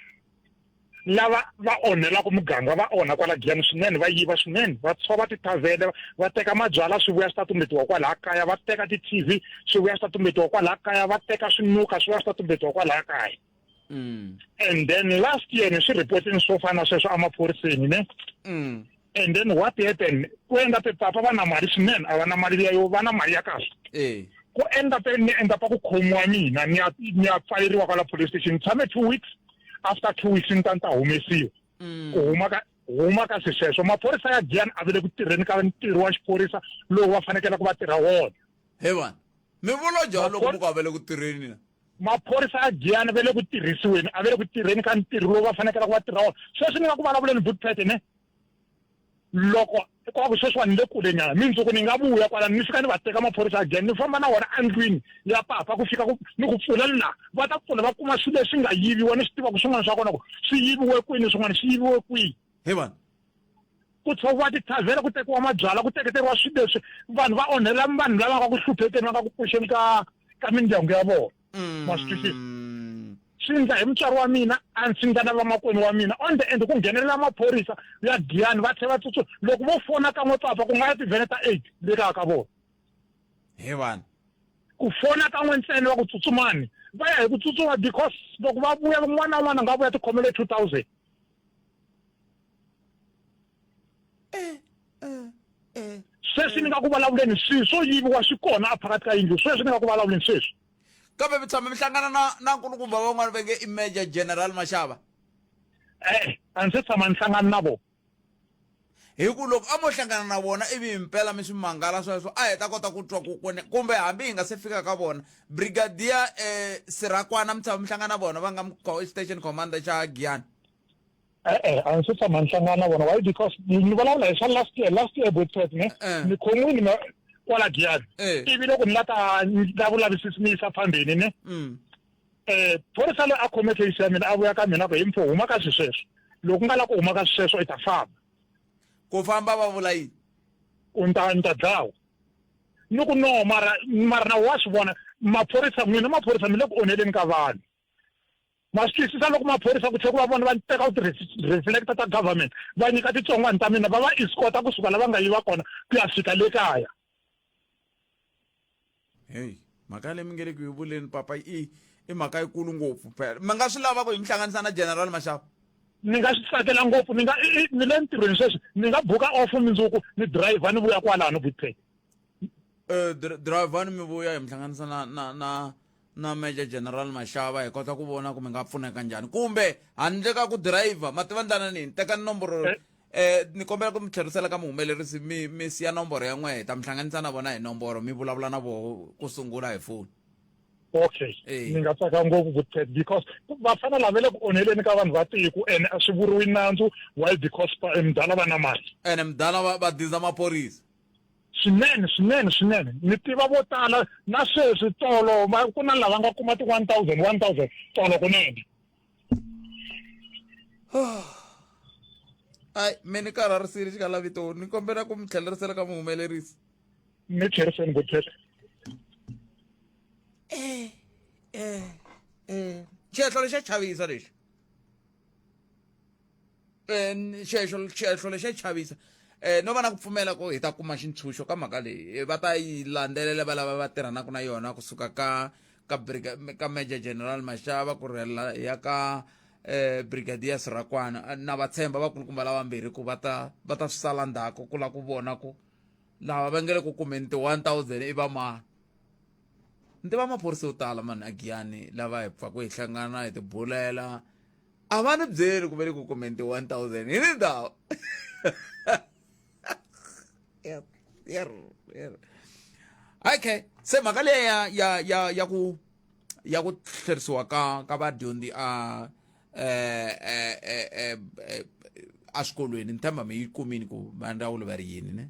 lava va onhelaka muganga va onha kwala Giyani swinene va yiva swinene va tshova tithavele va teka mabyala swi vuya swi ta tumbetiwa kwalaha kaya va teka ti-TV swi vuya swi ta tumbetiwa kwalaha kaya va teka swinuka swi vuya swi ta tumbetiwa kwalaha kaya and then last year ni swi reporting so fana sweswo amaphoriseni ne and then what happened ku end up papa va na mali swinene a va na mali yo va na mali ya kahle ku end up ku khomiwa mina ni ya pfaleriwa kwala police station tshame 2 weeks after 2 weeks ni ta humesiwa ku huma ka sweswo maphorisa ya Giyani a vele ku tirheni ka ntirho wa xiphorisa lowu va fanekele ku va tirha wona hewan mi vula njhani loko mu ka vele ku tirheni na maphorisa ya Giyani vele ku tirhisiweni a vele ku tirheni ka ntirho lowu va fanekele ku va tirha wona sweswi ni nga ku vulavuleni Bootpet ne loko kwa ku sweswi ni le kule nyana mindzuku ni nga vuya kwala ni fika ni va teka maphorisa ya Giyani ni famba na wona andlwini ya papa ku fika ni ku pfula la va ta pfuna va kuma swilo leswi nga yiviwa ni swi tiva ku swin'wana swa kona ku swi yiviwe kwini swin'wana swi yiviwe kwihi hewan ku tshoviwa tithavhela ku tekiwa mabyala ku teketeriwa swilo leswi vanhu va onhela vanhu lava nga ku hluphekeni va nga ku puxeni ka mindyangu ya vona masitwisisa swi ndla hi mutswari wa mina a ndzi nga na vamakwenu wa mina on the end ku nghenelela maphorisa ya Giyani va tlhela va tsutsuma loko vo fona kan'we papa ku nga ya tivhene ta 8 le kaya ka vona hewan ku fona kan'we ntsena va ku tsutsumani va ya hi ku tsutsuma because loko va vuya n'wana na n'wana nga vuya tikhomele 2000 sweswi ni nga ku vulavuleni swilo swo yiviwa swi kona aphakathi ka yindlu sweswi ni nga ku vulavuleni sweswi kambe mi tshama mi hlangana na nkulukumba van'wana va nge i Major General Mashava a ndzi tshama ni hlangana na vona hi ku loko a mo hlangana na vona ivi impela mi swi mangala sweswo a hi ta kota ku twa ku kumbe hambi hi nga se fika ka vona Brigadier Sirakwana mi tshama mi hlangana na vona va nga station commander xa Giyani a ndzi tshama ni hlangana na vona why because ni vulavula hi swa last year Bootpet ne ni khomiwini kwala Giyani ivi loko ni lata na vulavisisi ni yisa phambeni ne phorisa loyi a khome case ya mina a vuya ka mina ku hi mpfo huma ka sweswo loko nga la ku huma ka sweswo i ta famba ku famba va vula yini u ta dlawa ni ku no mara na wa swi vona maphorisa n'wina maphorisa mi le ku onheleni ka vanhu ma swi twisisa loko maphorisa ku tlhe ku va vona va teka ti-reflector ta government va nyika titsongwana ta mina va va escort kusuka la va nga yiva kona ku ya fika le kaya hey mhaka leyi mi nge le ku yi vuleni papa i mhaka yikulu ngopfu phela mi nga swi lava ku hi mi hlanganisa na General Mashava ni nga swi tsakela ngopfu ni le ntirhweni sweswi ni nga buka off mindzuku ni driver ni vuya kwalano Bootpet driver ni mi vuya hi mi hlanganisa na Major General Mashava hi kota ku vona ku mi nga pfuneka njhani kumbe handle ka ku driver mativa ndlana ni teka nomboro ni kombela ku mi tlherisela ka muhumelerisi mi siya nomboro ya n'we hi ta mi hlanganisa na vona hi nomboro mi vulavula na vona ku sungula hi foni okay ni nga tsaka ngopfu Bootpet because vafana lava le ku onheleni ka vanhu va tiko and a swi vuriwi nandzu why because mdala va na mali ene mdala va diza maphorisa swinene ni tiva vo tala na sweswi tolo ku na lava nga kuma ti-1000 tolo kunene ai me ni kararisile xikala vito ni kombela ku mi tlhelerisela ka muhumelerisi ni tlheriseni Bootpet xiehlo lexa chavisa lexi xiehlo lexa chavisa no va na ku pfumela ku hi ta kuma xintshunxo ka mhaka leyi va ta yi landzelela va lava va tirhanaka na yona kusuka ka Major General Mashava ku rhela ya ka Brigadier Sirakwana na vatshemba vakulukumba lavambirhi ku va ta swi sala ndzhaku ku la ku vona ku lava va nge le ku kumeni ti-1000 i va mani ni tiva maphorisa yo tala mani a Giyani lava hi pfaku hi hlangana hi tibulela a va ni byeli ku ve le ku kumeni ti-1000 hi ni ndhawu okay se mhaka leyi ya ku tlherisiwa ka vadyondzi a swikolweni ni tshemba mi yi kumini ku va ndzawulo va ri yini ne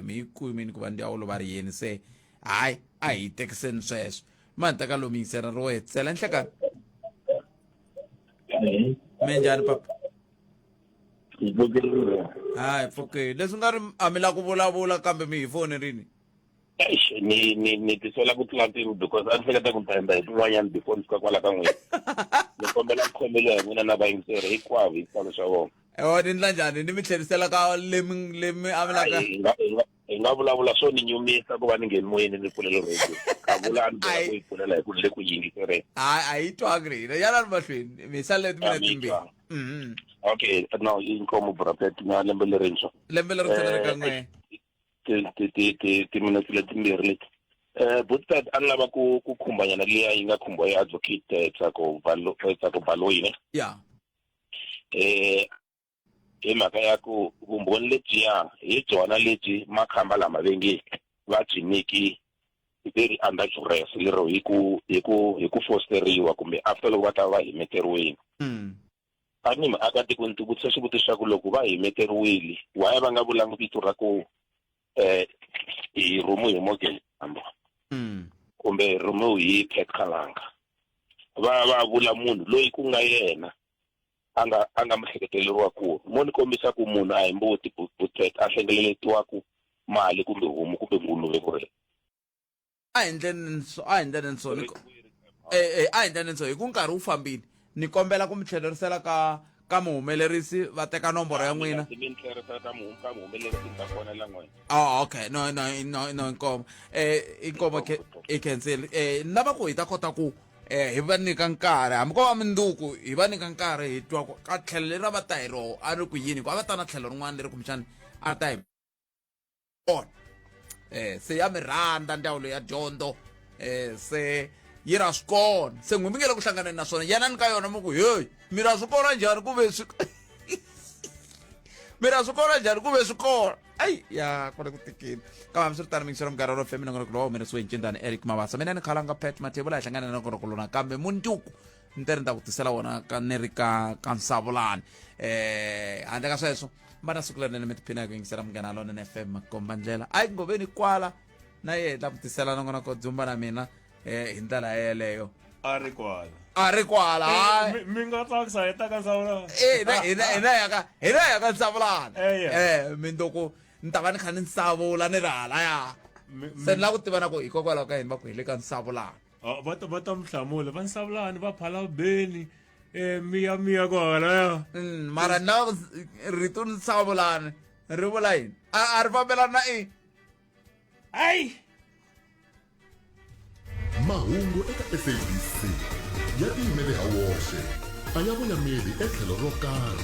mi yi kumini ku va ndzawulo va ri yini se hayi a hi tekiseni sweswo mani teka lomu yingisera ro hetisela nhlekani mi njhani papa hayi pfukile leswi nga ri a mi lava ku vulavula kambe mi hi fonerini ni tisola ku tlula mpimo because a ni hleketa ku ta endla hi tin'wanyana before ni fika kwala ka n'wina ni kombela ku khomeliwa hi n'wina na vayingiseri hinkwavo hi swipano swa vona ni ndla njhani ni mi tlherisela ka lemi a mi laka hi nga vulavula swo ni nyumisa ku va ni ngheni moyeni ni pfulele radio a vula ni bola ku yi pfulela hi ku le ku yingisereni a yi twangi hina yana mahlweni mi salele timinete timbirhi okay no inkomo brapet na lembe lerintshwa lembe leri tseleka n'we timinete letimbirhi leti Botspat a lava ku khumbanyana leyi yi nga khumba ya advocate Ntsako Baloyi ne ya hi mhaka ya ku vumbhoni lebyiya hi byona lebyi makhamba lama vengi va byi nyiki very under duress lero hi ku fosteriwa kumbe after loko va ta va himeteriwile tanihi maakatiko ni ti vutisa xivutiso xa ku loko va himeteriwile why va nga vulangi vito ra ku hi rumu hi mogelamba kumbe rumu hi phetkalanga va vula munhu loyi ku nga yena a nga mihleketeleriwa ku mo ni kombisa ku munhu a hi mbuti Botspat a hlengeleletiwaku mali kumbe homu kumbe nguluve ku ri a hi ndleni so hi ku nkarhi wu fambile ni kombela ku mi tlhelerisela ka muhumelerisi va teka nomboro ya n'wina okay no inkomo i cancel ni lava ku hi ta kota ku hi va nyika nkarhi hambi ko va minduku hi va nyika nkarhi hi twa ka tlhelo leri a va ta hi roho a ri ku yini ku a va ta na tlhelo rin'wana leri kumbexani a ta hi se ya mi rhandza ndzawulo ya dyondzo se yi ra swi kona se n'wi mi nge le ku hlanganeni na swona yanani ka yona mi ku heyi mi ra swi kona njhani ku ve swi mi ra swi kona njhani ku ve swi kona ai ya ku ri ku tikini kambe mi swi ri tani mingisero minkarhi ro femi nongonoko lowa humerisiwe hi ncindani Eric Mavasa mina ni khalanga Pat Mathebula hi hlangana na nongonoko lona kambe munduku ni te ri ta ku tisela wona ni ri ka Nsavulani handle ka sweswo mbana siku lerinene mi tiphina hi ku yingisela munghana lona na FM makomba ndlela a yi ngobeni kwala na ye ta ku tisela nongonoko dzumba na mina hi ndlela yeleyo a ri kwala mi nga tsakisa hi ta ka Nsavulani hina ya ka Nsavulani minduku ni ta va ni kha ni nsavula ni ri halaya se ni lava ku tiva na ku hikokwalaho ka yini va ku hi le ka Nsavulani va ta mi hlamula va Nsavulani va phala beni miya ku halaya mara na rito Nsavulani ri vula yini a ri fambelana na ai mahungu eka SABC ya tiyimele ha woxe a ya vulameli etlhelo ro karhi